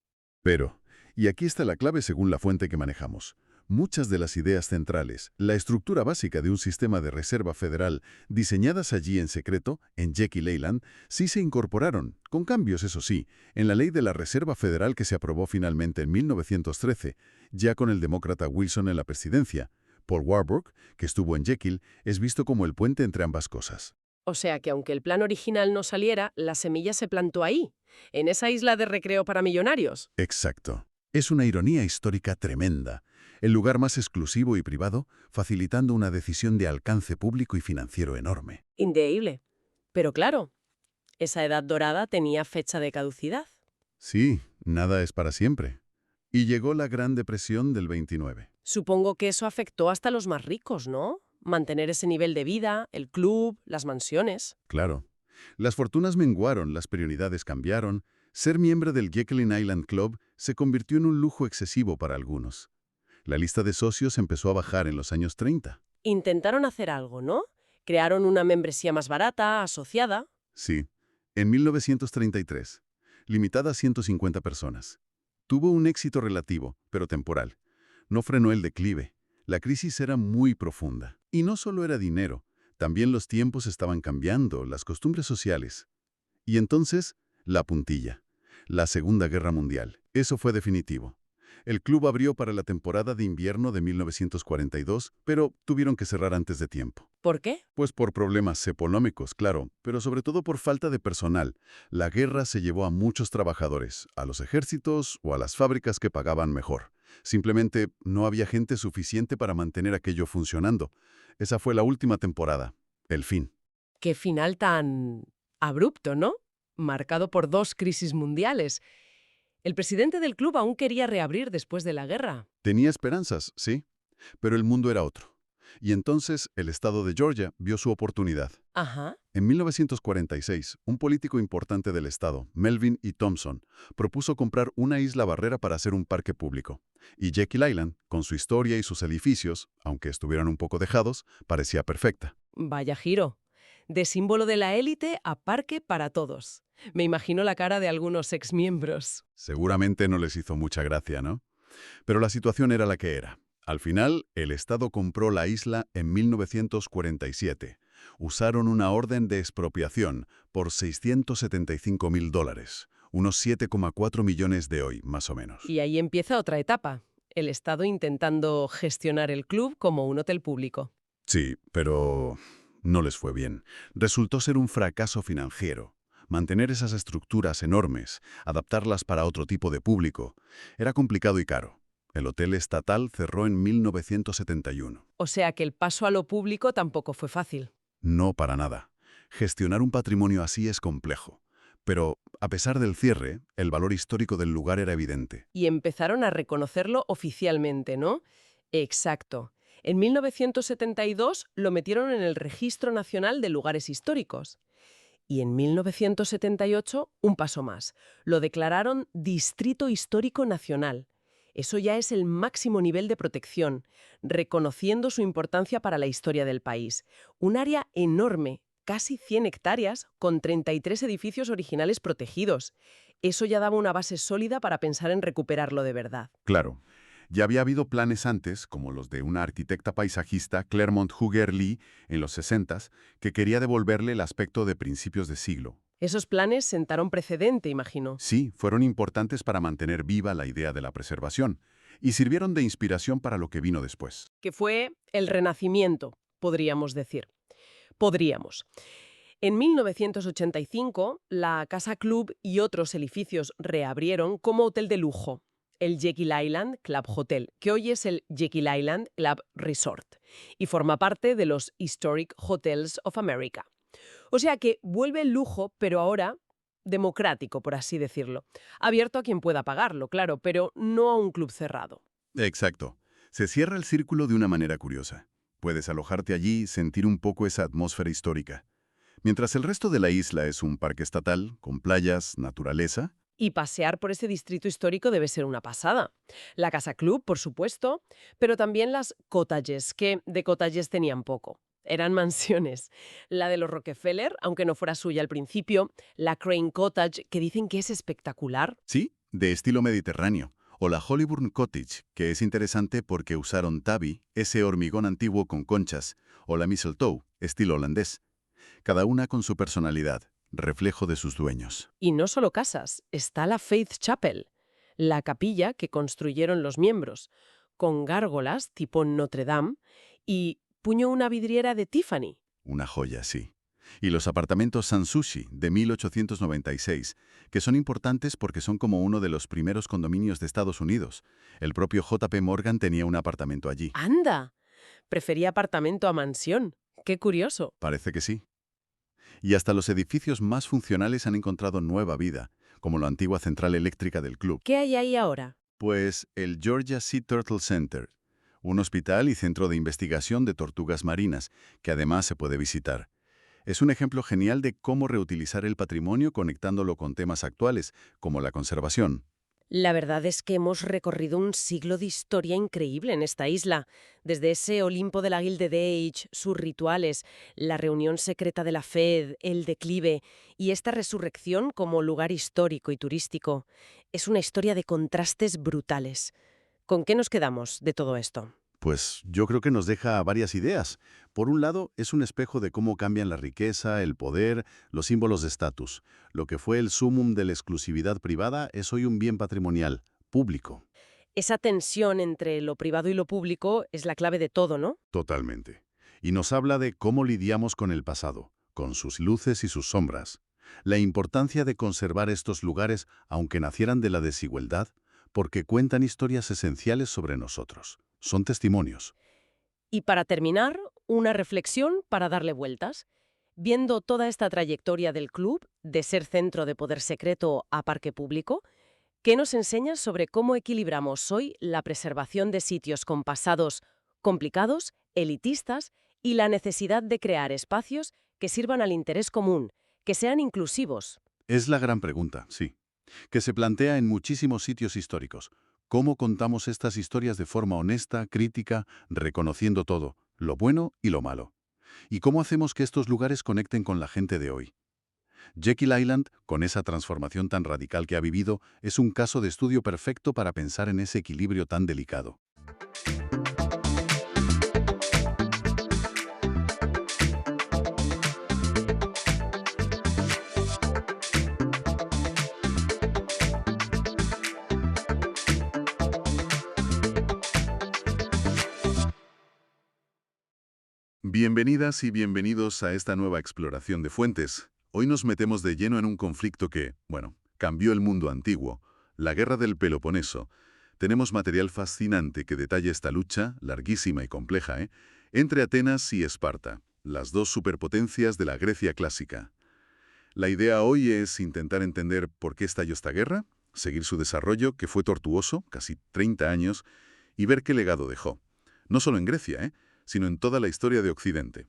Pero, y aquí está la clave según la fuente que manejamos, muchas de las ideas centrales, la estructura básica de un sistema de reserva federal diseñadas allí en secreto, en Jekyll Island, sí se incorporaron, con cambios eso sí, en la ley de la Reserva Federal que se aprobó finalmente en 1913, ya con el demócrata Wilson en la presidencia. Paul Warburg, que estuvo en Jekyll, es visto como el puente entre ambas cosas. O sea que aunque el plan original no saliera, la semilla se plantó ahí, en esa isla de recreo para millonarios. Exacto. Es una ironía histórica tremenda. El lugar más exclusivo y privado, facilitando una decisión de alcance público y financiero enorme. Increíble. Pero claro, esa edad dorada tenía fecha de caducidad. Sí, nada es para siempre. Y llegó la Gran Depresión del 29. Supongo que eso afectó hasta a los más ricos, ¿no? Mantener ese nivel de vida, el club, las mansiones. Claro. Las fortunas menguaron, las prioridades cambiaron. Ser miembro del Jekyll Island Club se convirtió en un lujo excesivo para algunos. La lista de socios empezó a bajar en los años 30. Intentaron hacer algo, ¿no? Crearon una membresía más barata, asociada. Sí, en 1933, limitada a 150 personas. Tuvo un éxito relativo, pero temporal. No frenó el declive. La crisis era muy profunda. Y no solo era dinero, también los tiempos estaban cambiando, las costumbres sociales. Y entonces, la puntilla. La Segunda Guerra Mundial. Eso fue definitivo. El club abrió para la temporada de invierno de 1942, pero tuvieron que cerrar antes de tiempo. ¿Por qué? Pues por problemas económicos, claro, pero sobre todo por falta de personal. La guerra se llevó a muchos trabajadores, a los ejércitos o a las fábricas que pagaban mejor. Simplemente no había gente suficiente para mantener aquello funcionando. Esa fue la última temporada, el fin. Qué final tan abrupto, ¿no? Marcado por dos crisis mundiales. El presidente del club aún quería reabrir después de la guerra. Tenía esperanzas, sí, pero el mundo era otro. Y entonces el estado de Georgia vio su oportunidad. Ajá. En 1946, un político importante del estado, Melvin E. Thompson, propuso comprar una isla barrera para hacer un parque público. Y Jekyll Island, con su historia y sus edificios, aunque estuvieran un poco dejados, parecía perfecta. Vaya giro. De símbolo de la élite a parque para todos. Me imagino la cara de algunos exmiembros. Seguramente no les hizo mucha gracia, ¿no? Pero la situación era la que era. Al final, el Estado compró la isla en 1947. Usaron una orden de expropiación por $675.000, unos 7,4 millones de hoy, más o menos. Y ahí empieza otra etapa, el Estado intentando gestionar el club como un hotel público. Sí, pero no les fue bien. Resultó ser un fracaso financiero. Mantener esas estructuras enormes, adaptarlas para otro tipo de público, era complicado y caro. El hotel estatal cerró en 1971. O sea que el paso a lo público tampoco fue fácil. No para nada. Gestionar un patrimonio así es complejo. Pero, a pesar del cierre, el valor histórico del lugar era evidente. Y empezaron a reconocerlo oficialmente, ¿no? Exacto. En 1972 lo metieron en el Registro Nacional de Lugares Históricos. Y en 1978, un paso más. Lo declararon Distrito Histórico Nacional. Eso ya es el máximo nivel de protección, reconociendo su importancia para la historia del país. Un área enorme, casi 100 hectáreas, con 33 edificios originales protegidos. Eso ya daba una base sólida para pensar en recuperarlo de verdad. Claro, ya había habido planes antes, como los de una arquitecta paisajista, Claremont Hugger Lee, en los 60s, que quería devolverle el aspecto de principios de siglo. Esos planes sentaron precedente, imagino. Sí, fueron importantes para mantener viva la idea de la preservación y sirvieron de inspiración para lo que vino después. Que fue el Renacimiento, podríamos decir. Podríamos. En 1985, la Casa Club y otros edificios reabrieron como hotel de lujo, el Jekyll Island Club Hotel, que hoy es el Jekyll Island Club Resort, y forma parte de los Historic Hotels of America. O sea que vuelve el lujo, pero ahora democrático, por así decirlo. Abierto a quien pueda pagarlo, claro, pero no a un club cerrado. Exacto. Se cierra el círculo de una manera curiosa. Puedes alojarte allí y sentir un poco esa atmósfera histórica. Mientras el resto de la isla es un parque estatal, con playas, naturaleza. Y pasear por ese distrito histórico debe ser una pasada. La Casa Club, por supuesto, pero también las cottages, que de cottages tenían poco. Eran mansiones. La de los Rockefeller, aunque no fuera suya al principio, la Crane Cottage, que dicen que es espectacular. Sí, de estilo mediterráneo. O la Hollyburn Cottage, que es interesante porque usaron tabby, ese hormigón antiguo con conchas, o la mistletoe, estilo holandés. Cada una con su personalidad, reflejo de sus dueños. Y no solo casas, está la Faith Chapel, la capilla que construyeron los miembros, con gárgolas tipo Notre Dame y puño una vidriera de Tiffany. Una joya, sí. Y los apartamentos Sanssouci, de 1896, que son importantes porque son como uno de los primeros condominios de Estados Unidos. El propio J.P. Morgan tenía un apartamento allí. ¡Anda! Prefería apartamento a mansión. ¡Qué curioso! Parece que sí. Y hasta los edificios más funcionales han encontrado nueva vida, como la antigua central eléctrica del club. ¿Qué hay ahí ahora? Pues el Georgia Sea Turtle Center, un hospital y centro de investigación de tortugas marinas, que además se puede visitar. Es un ejemplo genial de cómo reutilizar el patrimonio conectándolo con temas actuales, como la conservación. La verdad es que hemos recorrido un siglo de historia increíble en esta isla. Desde ese Olimpo de la Gilded Age, sus rituales, la reunión secreta de la Fed, el declive y esta resurrección como lugar histórico y turístico. Es una historia de contrastes brutales. ¿Con qué nos quedamos de todo esto? Pues yo creo que nos deja varias ideas. Por un lado, es un espejo de cómo cambian la riqueza, el poder, los símbolos de estatus. Lo que fue el sumum de la exclusividad privada es hoy un bien patrimonial, público. Esa tensión entre lo privado y lo público es la clave de todo, ¿no? Totalmente. Y nos habla de cómo lidiamos con el pasado, con sus luces y sus sombras. La importancia de conservar estos lugares, aunque nacieran de la desigualdad, porque cuentan historias esenciales sobre nosotros. Son testimonios. Y para terminar, una reflexión para darle vueltas. Viendo toda esta trayectoria del club, de ser centro de poder secreto a parque público, ¿qué nos enseña sobre cómo equilibramos hoy la preservación de sitios con pasados complicados, elitistas y la necesidad de crear espacios que sirvan al interés común, que sean inclusivos? Es la gran pregunta, sí, que se plantea en muchísimos sitios históricos. ¿Cómo contamos estas historias de forma honesta, crítica, reconociendo todo, lo bueno y lo malo? ¿Y cómo hacemos que estos lugares conecten con la gente de hoy? Jekyll Island, con esa transformación tan radical que ha vivido, es un caso de estudio perfecto para pensar en ese equilibrio tan delicado. Bienvenidas y bienvenidos a esta nueva exploración de fuentes. Hoy nos metemos de lleno en un conflicto que, bueno, cambió el mundo antiguo, la Guerra del Peloponeso. Tenemos material fascinante que detalla esta lucha, larguísima y compleja, entre Atenas y Esparta, las dos superpotencias de la Grecia clásica. La idea hoy es intentar entender por qué estalló esta guerra, seguir su desarrollo, que fue tortuoso, casi 30 años, y ver qué legado dejó. No solo en Grecia, sino en toda la historia de Occidente.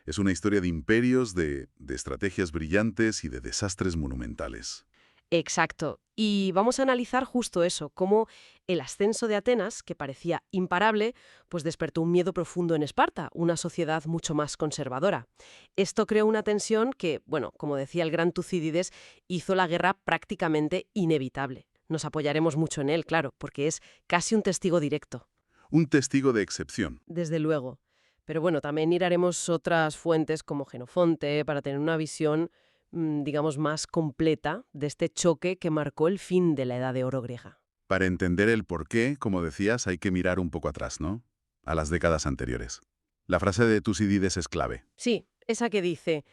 Es una historia de imperios, de estrategias brillantes y de desastres monumentales. Exacto. Y vamos a analizar justo eso, cómo el ascenso de Atenas, que parecía imparable, pues despertó un miedo profundo en Esparta, una sociedad mucho más conservadora. Esto creó una tensión que, bueno, como decía el gran Tucídides, hizo la guerra prácticamente inevitable. Nos apoyaremos mucho en él, claro, porque es casi un testigo directo. Un testigo de excepción. Desde luego. Pero bueno, también miraremos otras fuentes como Jenofonte para tener una visión, digamos, más completa de este choque que marcó el fin de la Edad de Oro griega. Para entender el por qué, como decías, hay que mirar un poco atrás, ¿no? A las décadas anteriores. La frase de Tucídides es clave. Sí, esa que dice,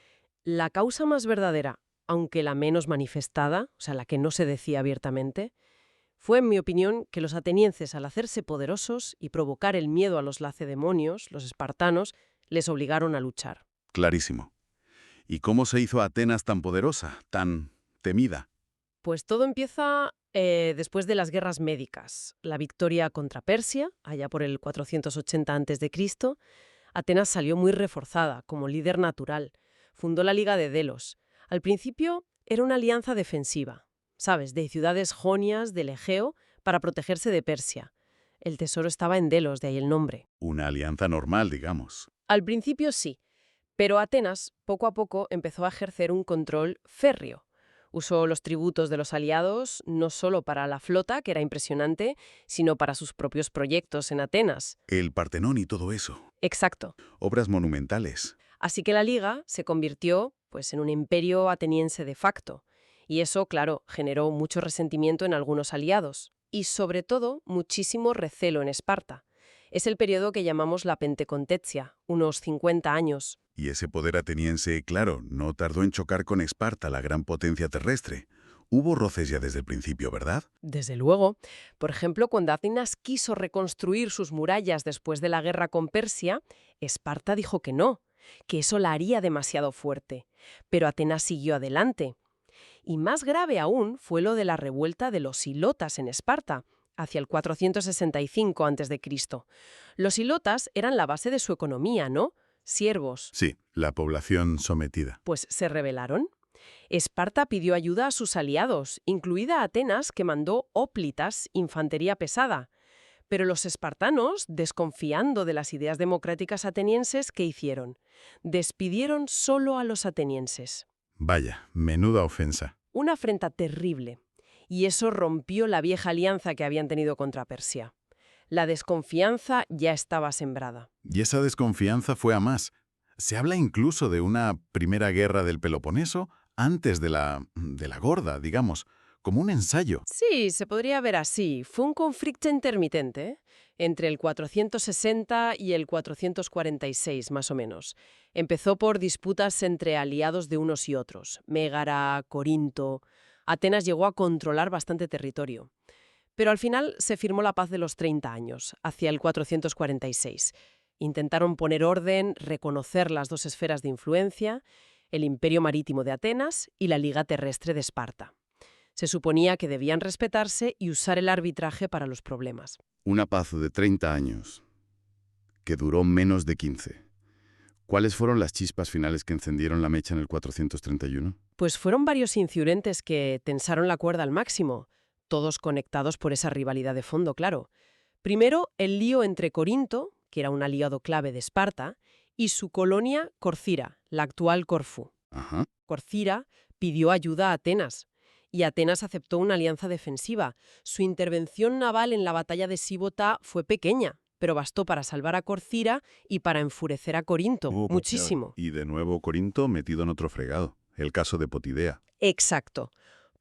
la causa más verdadera, aunque la menos manifestada, o sea, la que no se decía abiertamente, fue, en mi opinión, que los atenienses, al hacerse poderosos y provocar el miedo a los lacedemonios, los espartanos, les obligaron a luchar. Clarísimo. ¿Y cómo se hizo Atenas tan poderosa, tan temida? Pues todo empieza después de las guerras médicas. La victoria contra Persia, allá por el 480 a.C., Atenas salió muy reforzada, como líder natural. Fundó la Liga de Delos. Al principio era una alianza defensiva, ¿sabes?, de ciudades jonias del Egeo para protegerse de Persia. El tesoro estaba en Delos, de ahí el nombre. Una alianza normal, digamos. Al principio sí, pero Atenas poco a poco empezó a ejercer un control férreo. Usó los tributos de los aliados no solo para la flota, que era impresionante, sino para sus propios proyectos en Atenas. El Partenón y todo eso. Exacto. Obras monumentales. Así que la Liga se convirtió, pues, en un imperio ateniense de facto. Y eso, claro, generó mucho resentimiento en algunos aliados. Y, sobre todo, muchísimo recelo en Esparta. Es el periodo que llamamos la Pentecontexia, unos 50 años. Y ese poder ateniense, claro, no tardó en chocar con Esparta, la gran potencia terrestre. Hubo roces ya desde el principio, ¿verdad? Desde luego. Por ejemplo, cuando Atenas quiso reconstruir sus murallas después de la guerra con Persia, Esparta dijo que no, que eso la haría demasiado fuerte. Pero Atenas siguió adelante. Y más grave aún fue lo de la revuelta de los ilotas en Esparta, hacia el 465 a.C. Los ilotas eran la base de su economía, ¿no? Siervos. Sí, la población sometida. Pues se rebelaron. Esparta pidió ayuda a sus aliados, incluida Atenas, que mandó hóplitas, infantería pesada. Pero los espartanos, desconfiando de las ideas democráticas atenienses, ¿qué hicieron? Despidieron solo a los atenienses. Vaya, menuda ofensa. Una afrenta terrible. Y eso rompió la vieja alianza que habían tenido contra Persia. La desconfianza ya estaba sembrada. Y esa desconfianza fue a más. Se habla incluso de una primera guerra del Peloponeso antes de la gorda, digamos, como un ensayo. Sí, se podría ver así. Fue un conflicto intermitente, entre el 460 y el 446, más o menos. Empezó por disputas entre aliados de unos y otros. Mégara, Corinto. Atenas llegó a controlar bastante territorio. Pero al final se firmó la paz de los 30 años, hacia el 446. Intentaron poner orden, reconocer las dos esferas de influencia, el imperio marítimo de Atenas y la Liga Terrestre de Esparta. Se suponía que debían respetarse y usar el arbitraje para los problemas. Una paz de 30 años, que duró menos de 15. ¿Cuáles fueron las chispas finales que encendieron la mecha en el 431? Pues fueron varios incidentes que tensaron la cuerda al máximo, todos conectados por esa rivalidad de fondo, claro. Primero, el lío entre Corinto, que era un aliado clave de Esparta, y su colonia Corcira, la actual Corfú. Ajá. Corcira pidió ayuda a Atenas, y Atenas aceptó una alianza defensiva. Su intervención naval en la batalla de Sibota fue pequeña, pero bastó para salvar a Corcira y para enfurecer a Corinto, muchísimo. Y de nuevo Corinto metido en otro fregado, el caso de Potidea. Exacto.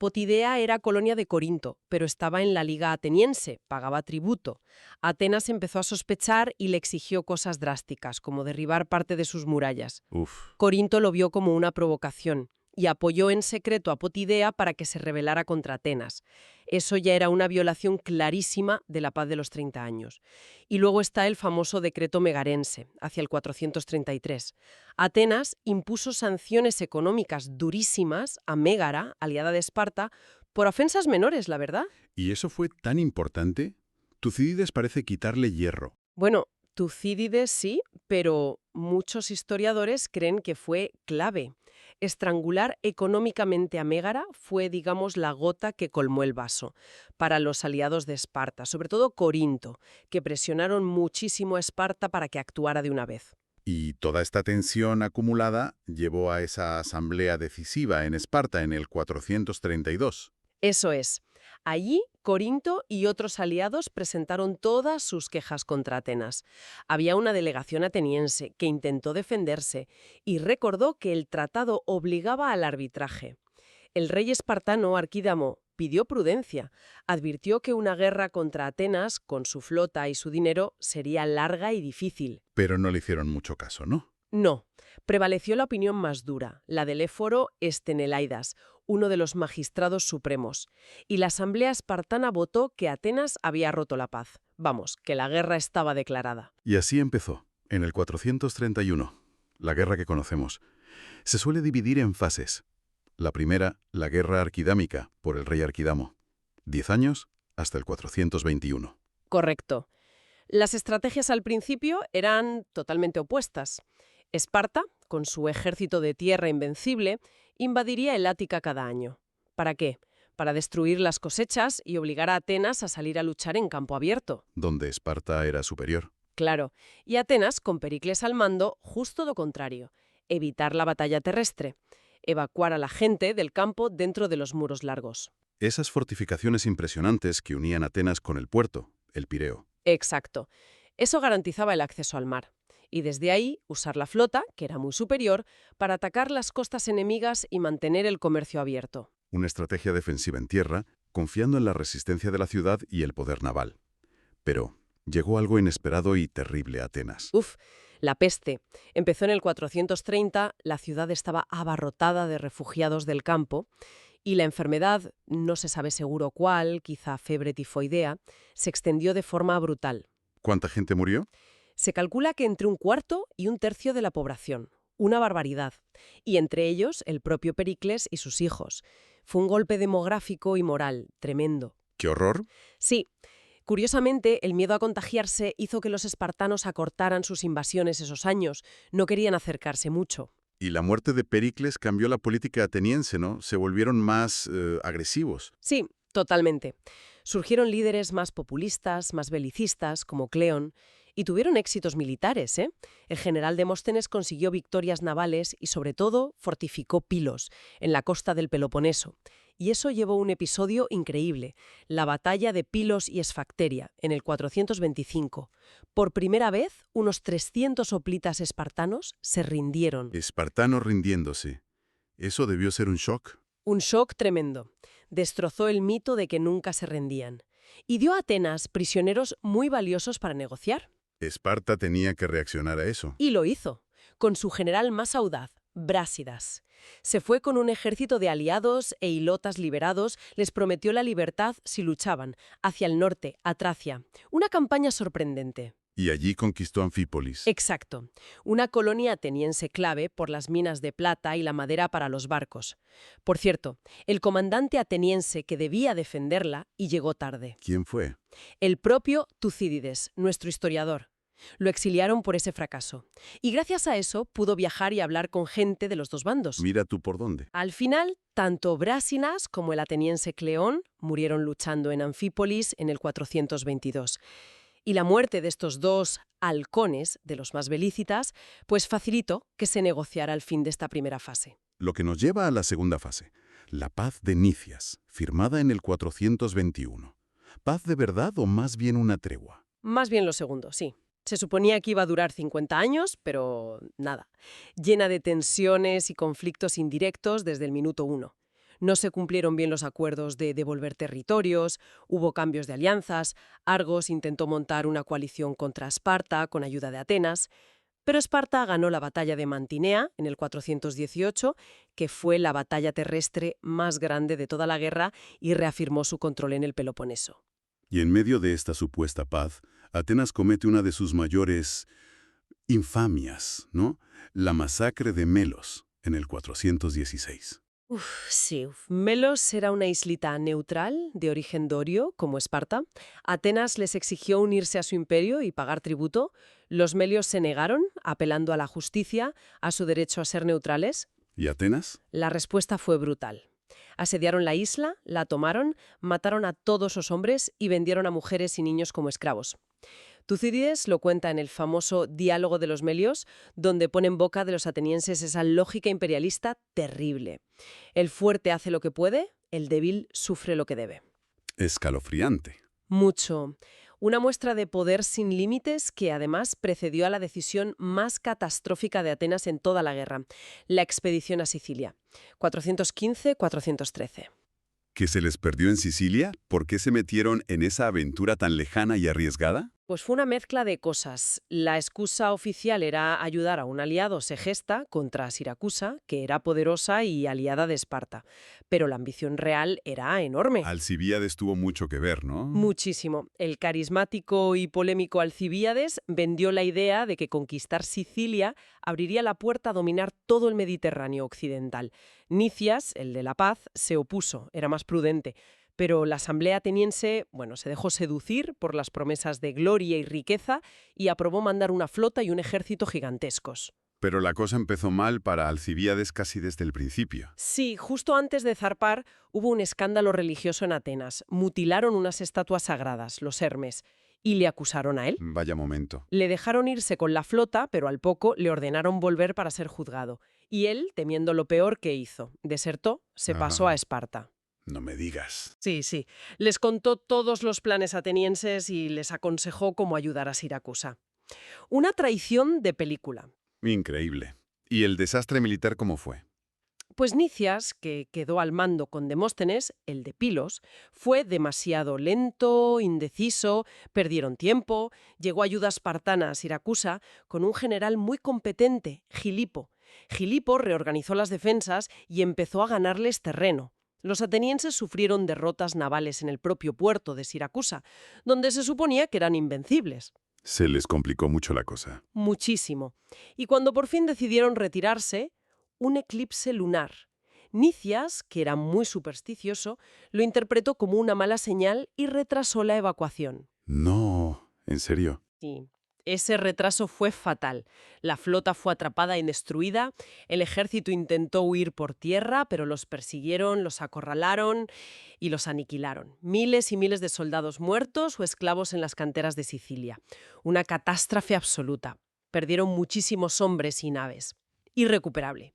Potidea era colonia de Corinto, pero estaba en la Liga Ateniense, pagaba tributo. Atenas empezó a sospechar y le exigió cosas drásticas, como derribar parte de sus murallas. Uf. Corinto lo vio como una provocación y apoyó en secreto a Potidea para que se rebelara contra Atenas. Eso ya era una violación clarísima de la paz de los 30 años. Y luego está el famoso decreto megarense, hacia el 433. Atenas impuso sanciones económicas durísimas a Mégara, aliada de Esparta, por ofensas menores, la verdad. ¿Y eso fue tan importante? Tucídides parece quitarle hierro. Bueno, Tucídides sí, pero muchos historiadores creen que fue clave. Estrangular económicamente a Mégara fue, digamos, la gota que colmó el vaso para los aliados de Esparta, sobre todo Corinto, que presionaron muchísimo a Esparta para que actuara de una vez. Y toda esta tensión acumulada llevó a esa asamblea decisiva en Esparta en el 432. Eso es. Allí, Corinto y otros aliados presentaron todas sus quejas contra Atenas. Había una delegación ateniense que intentó defenderse y recordó que el tratado obligaba al arbitraje. El rey espartano Arquídamo pidió prudencia, advirtió que una guerra contra Atenas, con su flota y su dinero, sería larga y difícil. Pero no le hicieron mucho caso, ¿no? No, prevaleció la opinión más dura, la del éforo Estenelaidas, uno de los magistrados supremos, y la asamblea espartana votó que Atenas había roto la paz. Vamos, que la guerra estaba declarada. Y así empezó, en el 431, la guerra que conocemos. Se suele dividir en fases. La primera, la guerra arquidámica, por el rey Arquidamo. 10 años hasta el 421. Correcto. Las estrategias al principio eran totalmente opuestas. Esparta, con su ejército de tierra invencible, invadiría el Ática cada año. ¿Para qué? Para destruir las cosechas y obligar a Atenas a salir a luchar en campo abierto. Donde Esparta era superior. Claro, y Atenas, con Pericles al mando, justo lo contrario, evitar la batalla terrestre, evacuar a la gente del campo dentro de los muros largos. Esas fortificaciones impresionantes que unían Atenas con el puerto, el Pireo. Exacto. Eso garantizaba el acceso al mar. Y desde ahí usar la flota, que era muy superior, para atacar las costas enemigas y mantener el comercio abierto. Una estrategia defensiva en tierra, confiando en la resistencia de la ciudad y el poder naval. Pero llegó algo inesperado y terrible a Atenas. La peste. Empezó en el 430, la ciudad estaba abarrotada de refugiados del campo y la enfermedad, no se sabe seguro cuál, quizá fiebre tifoidea, se extendió de forma brutal. ¿Cuánta gente murió? Se calcula que entre un cuarto y un tercio de la población. Una barbaridad. Y entre ellos, el propio Pericles y sus hijos. Fue un golpe demográfico y moral tremendo. ¡Qué horror! Sí. Curiosamente, el miedo a contagiarse hizo que los espartanos acortaran sus invasiones esos años. No querían acercarse mucho. Y la muerte de Pericles cambió la política ateniense, ¿no? Se volvieron más agresivos. Sí, totalmente. Surgieron líderes más populistas, más belicistas, como Cleón, y tuvieron éxitos militares, ¿eh? El general Demóstenes consiguió victorias navales y, sobre todo, fortificó Pilos, en la costa del Peloponeso. Y eso llevó a un episodio increíble, la batalla de Pilos y Esfacteria, en el 425. Por primera vez, unos 300 hoplitas espartanos se rindieron. Espartanos rindiéndose. ¿Eso debió ser un shock? Un shock tremendo. Destrozó el mito de que nunca se rendían. Y dio a Atenas prisioneros muy valiosos para negociar. Esparta tenía que reaccionar a eso. Y lo hizo, con su general más audaz, Brásidas. Se fue con un ejército de aliados e hilotas liberados, les prometió la libertad si luchaban, hacia el norte, a Tracia. Una campaña sorprendente. Y allí conquistó Anfípolis. Exacto. Una colonia ateniense clave por las minas de plata y la madera para los barcos. Por cierto, el comandante ateniense que debía defenderla y llegó tarde. ¿Quién fue? El propio Tucídides, nuestro historiador. Lo exiliaron por ese fracaso. Y gracias a eso pudo viajar y hablar con gente de los dos bandos. Mira tú por dónde. Al final, tanto Brásidas como el ateniense Cleón murieron luchando en Anfípolis en el 422. Y la muerte de estos dos halcones, de los más belícitas, pues facilitó que se negociara el fin de esta primera fase. Lo que nos lleva a la segunda fase, la paz de Nicias, firmada en el 421. ¿Paz de verdad o más bien una tregua? Más bien lo segundo, sí. Se suponía que iba a durar 50 años, pero nada. Llena de tensiones y conflictos indirectos desde el minuto 1. No se cumplieron bien los acuerdos de devolver territorios, hubo cambios de alianzas, Argos intentó montar una coalición contra Esparta con ayuda de Atenas, pero Esparta ganó la batalla de Mantinea en el 418, que fue la batalla terrestre más grande de toda la guerra y reafirmó su control en el Peloponeso. Y en medio de esta supuesta paz, Atenas comete una de sus mayores infamias, ¿no? La masacre de Melos, en el 416. Sí, Melos era una islita neutral de origen dorio, como Esparta. Atenas les exigió unirse a su imperio y pagar tributo. Los melios se negaron, apelando a la justicia, a su derecho a ser neutrales. ¿Y Atenas? La respuesta fue brutal. Asediaron la isla, la tomaron, mataron a todos los hombres y vendieron a mujeres y niños como esclavos. Tucídides lo cuenta en el famoso Diálogo de los Melios, donde pone en boca de los atenienses esa lógica imperialista terrible. El fuerte hace lo que puede, el débil sufre lo que debe. Escalofriante. Mucho. Una muestra de poder sin límites que además precedió a la decisión más catastrófica de Atenas en toda la guerra, la expedición a Sicilia, 415-413. ¿Qué se les perdió en Sicilia? ¿Por qué se metieron en esa aventura tan lejana y arriesgada? Pues fue una mezcla de cosas. La excusa oficial era ayudar a un aliado segesta contra Siracusa, que era poderosa y aliada de Esparta. Pero la ambición real era enorme. Alcibíades tuvo mucho que ver, ¿no? Muchísimo. El carismático y polémico Alcibíades vendió la idea de que conquistar Sicilia abriría la puerta a dominar todo el Mediterráneo occidental. Nicias, el de la paz, se opuso, era más prudente. Pero la asamblea ateniense, se dejó seducir por las promesas de gloria y riqueza y aprobó mandar una flota y un ejército gigantescos. Pero la cosa empezó mal para Alcibíades casi desde el principio. Sí, justo antes de zarpar hubo un escándalo religioso en Atenas. Mutilaron unas estatuas sagradas, los Hermes, y le acusaron a él. Vaya momento. Le dejaron irse con la flota, pero al poco le ordenaron volver para ser juzgado. Y él, temiendo lo peor, ¿qué hizo? Desertó, se pasó a Esparta. No me digas. Sí. Les contó todos los planes atenienses y les aconsejó cómo ayudar a Siracusa. Una traición de película. Increíble. ¿Y el desastre militar cómo fue? Pues Nicias, que quedó al mando con Demóstenes, el de Pilos, fue demasiado lento, indeciso, perdieron tiempo, llegó ayuda espartana a Siracusa con un general muy competente, Gilipo. Gilipo reorganizó las defensas y empezó a ganarles terreno. Los atenienses sufrieron derrotas navales en el propio puerto de Siracusa, donde se suponía que eran invencibles. Se les complicó mucho la cosa. Muchísimo. Y cuando por fin decidieron retirarse, un eclipse lunar. Nicias, que era muy supersticioso, lo interpretó como una mala señal y retrasó la evacuación. No, ¿en serio? Sí. Ese retraso fue fatal. La flota fue atrapada y destruida, el ejército intentó huir por tierra, pero los persiguieron, los acorralaron y los aniquilaron. Miles y miles de soldados muertos o esclavos en las canteras de Sicilia. Una catástrofe absoluta. Perdieron muchísimos hombres y naves. Irrecuperable.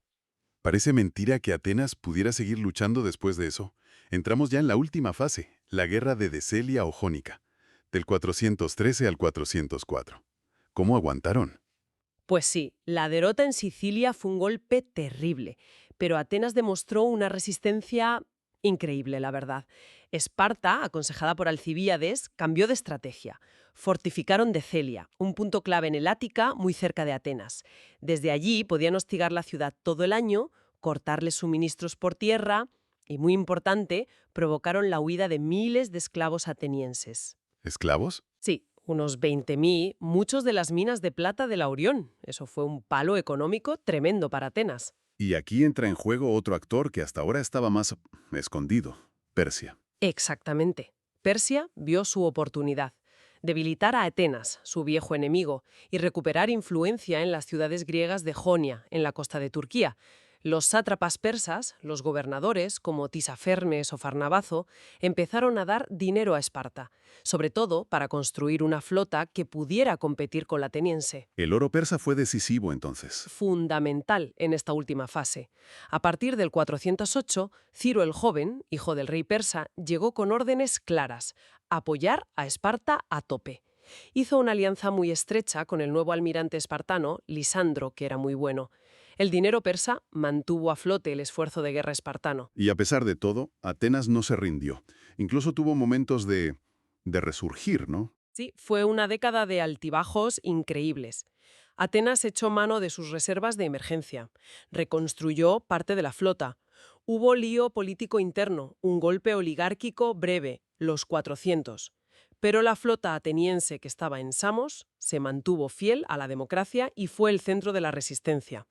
Parece mentira que Atenas pudiera seguir luchando después de eso. Entramos ya en la última fase, la guerra de Decelia o Jónica, del 413 al 404. ¿Cómo aguantaron? Pues sí, la derrota en Sicilia fue un golpe terrible, pero Atenas demostró una resistencia increíble, la verdad. Esparta, aconsejada por Alcibíades, cambió de estrategia. Fortificaron Decelia, un punto clave en el Ática, muy cerca de Atenas. Desde allí podían hostigar la ciudad todo el año, cortarles suministros por tierra y, muy importante, provocaron la huida de miles de esclavos atenienses. ¿Esclavos? Sí, unos 20.000, muchos de las minas de plata de la Orión. Eso fue un palo económico tremendo para Atenas. Y aquí entra en juego otro actor que hasta ahora estaba más escondido, Persia. Exactamente. Persia vio su oportunidad. Debilitar a Atenas, su viejo enemigo, y recuperar influencia en las ciudades griegas de Jonia, en la costa de Turquía. Los sátrapas persas, los gobernadores, como Tisafernes o Farnabazo, empezaron a dar dinero a Esparta, sobre todo para construir una flota que pudiera competir con la ateniense. El oro persa fue decisivo entonces. Fundamental en esta última fase. A partir del 408, Ciro el Joven, hijo del rey persa, llegó con órdenes claras: apoyar a Esparta a tope. Hizo una alianza muy estrecha con el nuevo almirante espartano, Lisandro, que era muy bueno. El dinero persa mantuvo a flote el esfuerzo de guerra espartano. Y a pesar de todo, Atenas no se rindió. Incluso tuvo momentos de resurgir, ¿no? Sí, fue una década de altibajos increíbles. Atenas echó mano de sus reservas de emergencia, reconstruyó parte de la flota. Hubo lío político interno, un golpe oligárquico breve, los 400. Pero la flota ateniense que estaba en Samos se mantuvo fiel a la democracia y fue el centro de la resistencia.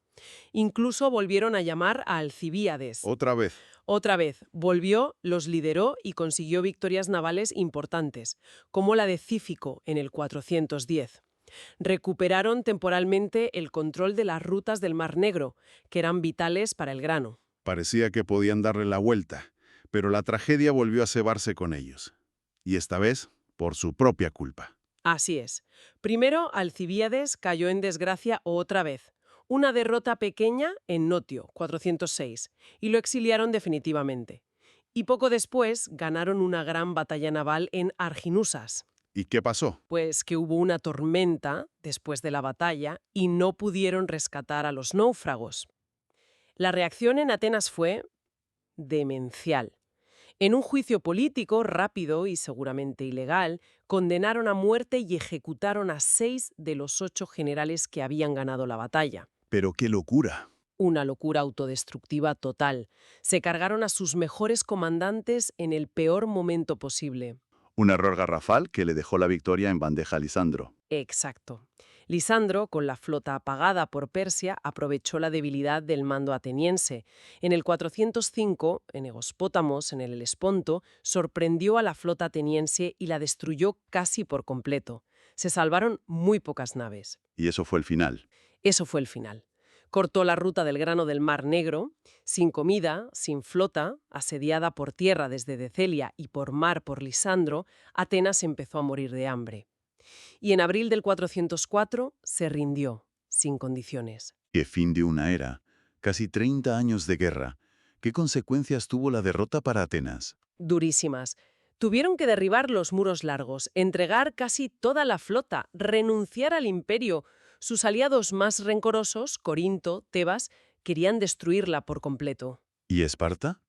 Incluso volvieron a llamar a Alcibíades. Otra vez. Otra vez, volvió, los lideró y consiguió victorias navales importantes, como la de Cífico en el 410. Recuperaron temporalmente el control de las rutas del Mar Negro, que eran vitales para el grano. Parecía que podían darle la vuelta, pero la tragedia volvió a cebarse con ellos. Y esta vez, por su propia culpa. Así es. Primero, Alcibíades cayó en desgracia otra vez. Una derrota pequeña en Notio, 406, y lo exiliaron definitivamente. Y poco después ganaron una gran batalla naval en Arginusas. ¿Y qué pasó? Pues que hubo una tormenta después de la batalla y no pudieron rescatar a los náufragos. La reacción en Atenas fue demencial. En un juicio político rápido y seguramente ilegal, condenaron a muerte y ejecutaron a 6 de los 8 generales que habían ganado la batalla. ¡Pero qué locura! Una locura autodestructiva total. Se cargaron a sus mejores comandantes en el peor momento posible. Un error garrafal que le dejó la victoria en bandeja a Lisandro. Exacto. Lisandro, con la flota apagada por Persia, aprovechó la debilidad del mando ateniense. En el 405, en Egospótamos, en el Helesponto, sorprendió a la flota ateniense y la destruyó casi por completo. Se salvaron muy pocas naves. Y eso fue el final. Eso fue el final. Cortó la ruta del grano del Mar Negro, sin comida, sin flota, asediada por tierra desde Decelia y por mar por Lisandro, Atenas empezó a morir de hambre. Y en abril del 404 se rindió, sin condiciones. ¡Qué fin de una era! Casi 30 años de guerra. ¿Qué consecuencias tuvo la derrota para Atenas? Durísimas. Tuvieron que derribar los muros largos, entregar casi toda la flota, renunciar al imperio. Sus aliados más rencorosos, Corinto, Tebas, querían destruirla por completo. ¿Y Esparta?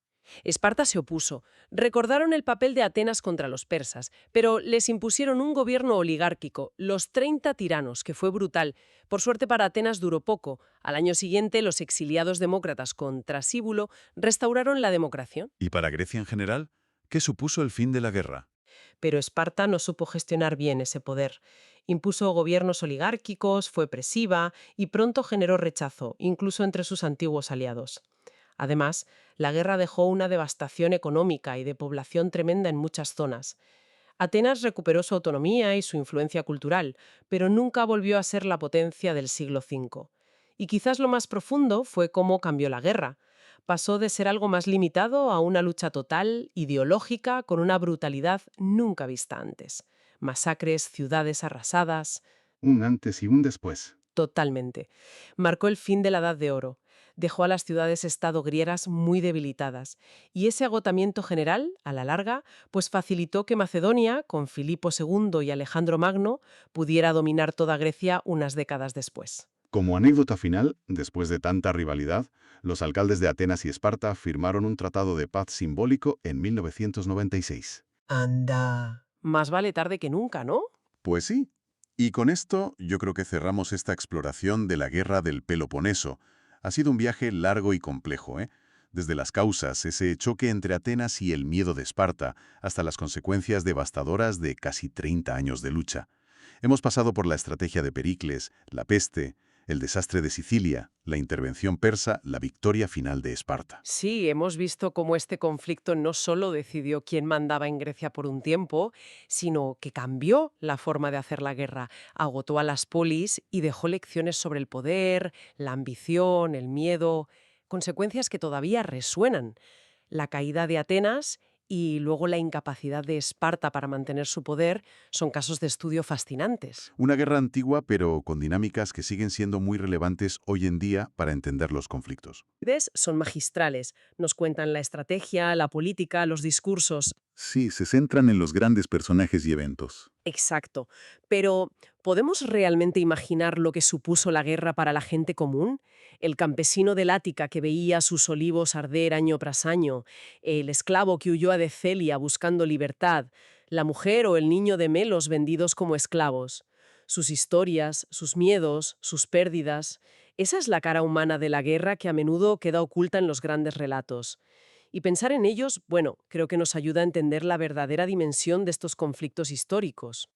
Esparta se opuso. Recordaron el papel de Atenas contra los persas, pero les impusieron un gobierno oligárquico, los 30 tiranos, que fue brutal. Por suerte para Atenas duró poco. Al año siguiente, los exiliados demócratas con Trasíbulo restauraron la democracia. ¿Y para Grecia en general? ¿Qué supuso el fin de la guerra? Pero Esparta no supo gestionar bien ese poder. Impuso gobiernos oligárquicos, fue opresiva y pronto generó rechazo, incluso entre sus antiguos aliados. Además, la guerra dejó una devastación económica y de población tremenda en muchas zonas. Atenas recuperó su autonomía y su influencia cultural, pero nunca volvió a ser la potencia del siglo V. Y quizás lo más profundo fue cómo cambió la guerra. Pasó de ser algo más limitado a una lucha total, ideológica, con una brutalidad nunca vista antes. Masacres, ciudades arrasadas. Un antes y un después. Totalmente. Marcó el fin de la Edad de Oro. Dejó a las ciudades-estado griegas muy debilitadas. Y ese agotamiento general, a la larga, pues facilitó que Macedonia, con Filipo II y Alejandro Magno, pudiera dominar toda Grecia unas décadas después. Como anécdota final, después de tanta rivalidad, los alcaldes de Atenas y Esparta firmaron un tratado de paz simbólico en 1996. ¡Anda! Más vale tarde que nunca, ¿no? Pues sí. Y con esto yo creo que cerramos esta exploración de la guerra del Peloponeso. Ha sido un viaje largo y complejo, ¿eh? Desde las causas, ese choque entre Atenas y el miedo de Esparta, hasta las consecuencias devastadoras de casi 30 años de lucha. Hemos pasado por la estrategia de Pericles, la peste, el desastre de Sicilia, la intervención persa, la victoria final de Esparta. Sí, hemos visto cómo este conflicto no solo decidió quién mandaba en Grecia por un tiempo, sino que cambió la forma de hacer la guerra, agotó a las polis y dejó lecciones sobre el poder, la ambición, el miedo, consecuencias que todavía resuenan. La caída de Atenas y luego la incapacidad de Esparta para mantener su poder son casos de estudio fascinantes. Una guerra antigua, pero con dinámicas que siguen siendo muy relevantes hoy en día para entender los conflictos. Son magistrales, nos cuentan la estrategia, la política, los discursos. Sí, se centran en los grandes personajes y eventos. Exacto. Pero ¿Podemos realmente imaginar lo que supuso la guerra para la gente común? El campesino del Ática que veía sus olivos arder año tras año, el esclavo que huyó a Decelia buscando libertad, la mujer o el niño de Melos vendidos como esclavos. Sus historias, sus miedos, sus pérdidas. Esa es la cara humana de la guerra que a menudo queda oculta en los grandes relatos. Y pensar en ellos, bueno, creo que nos ayuda a entender la verdadera dimensión de estos conflictos históricos.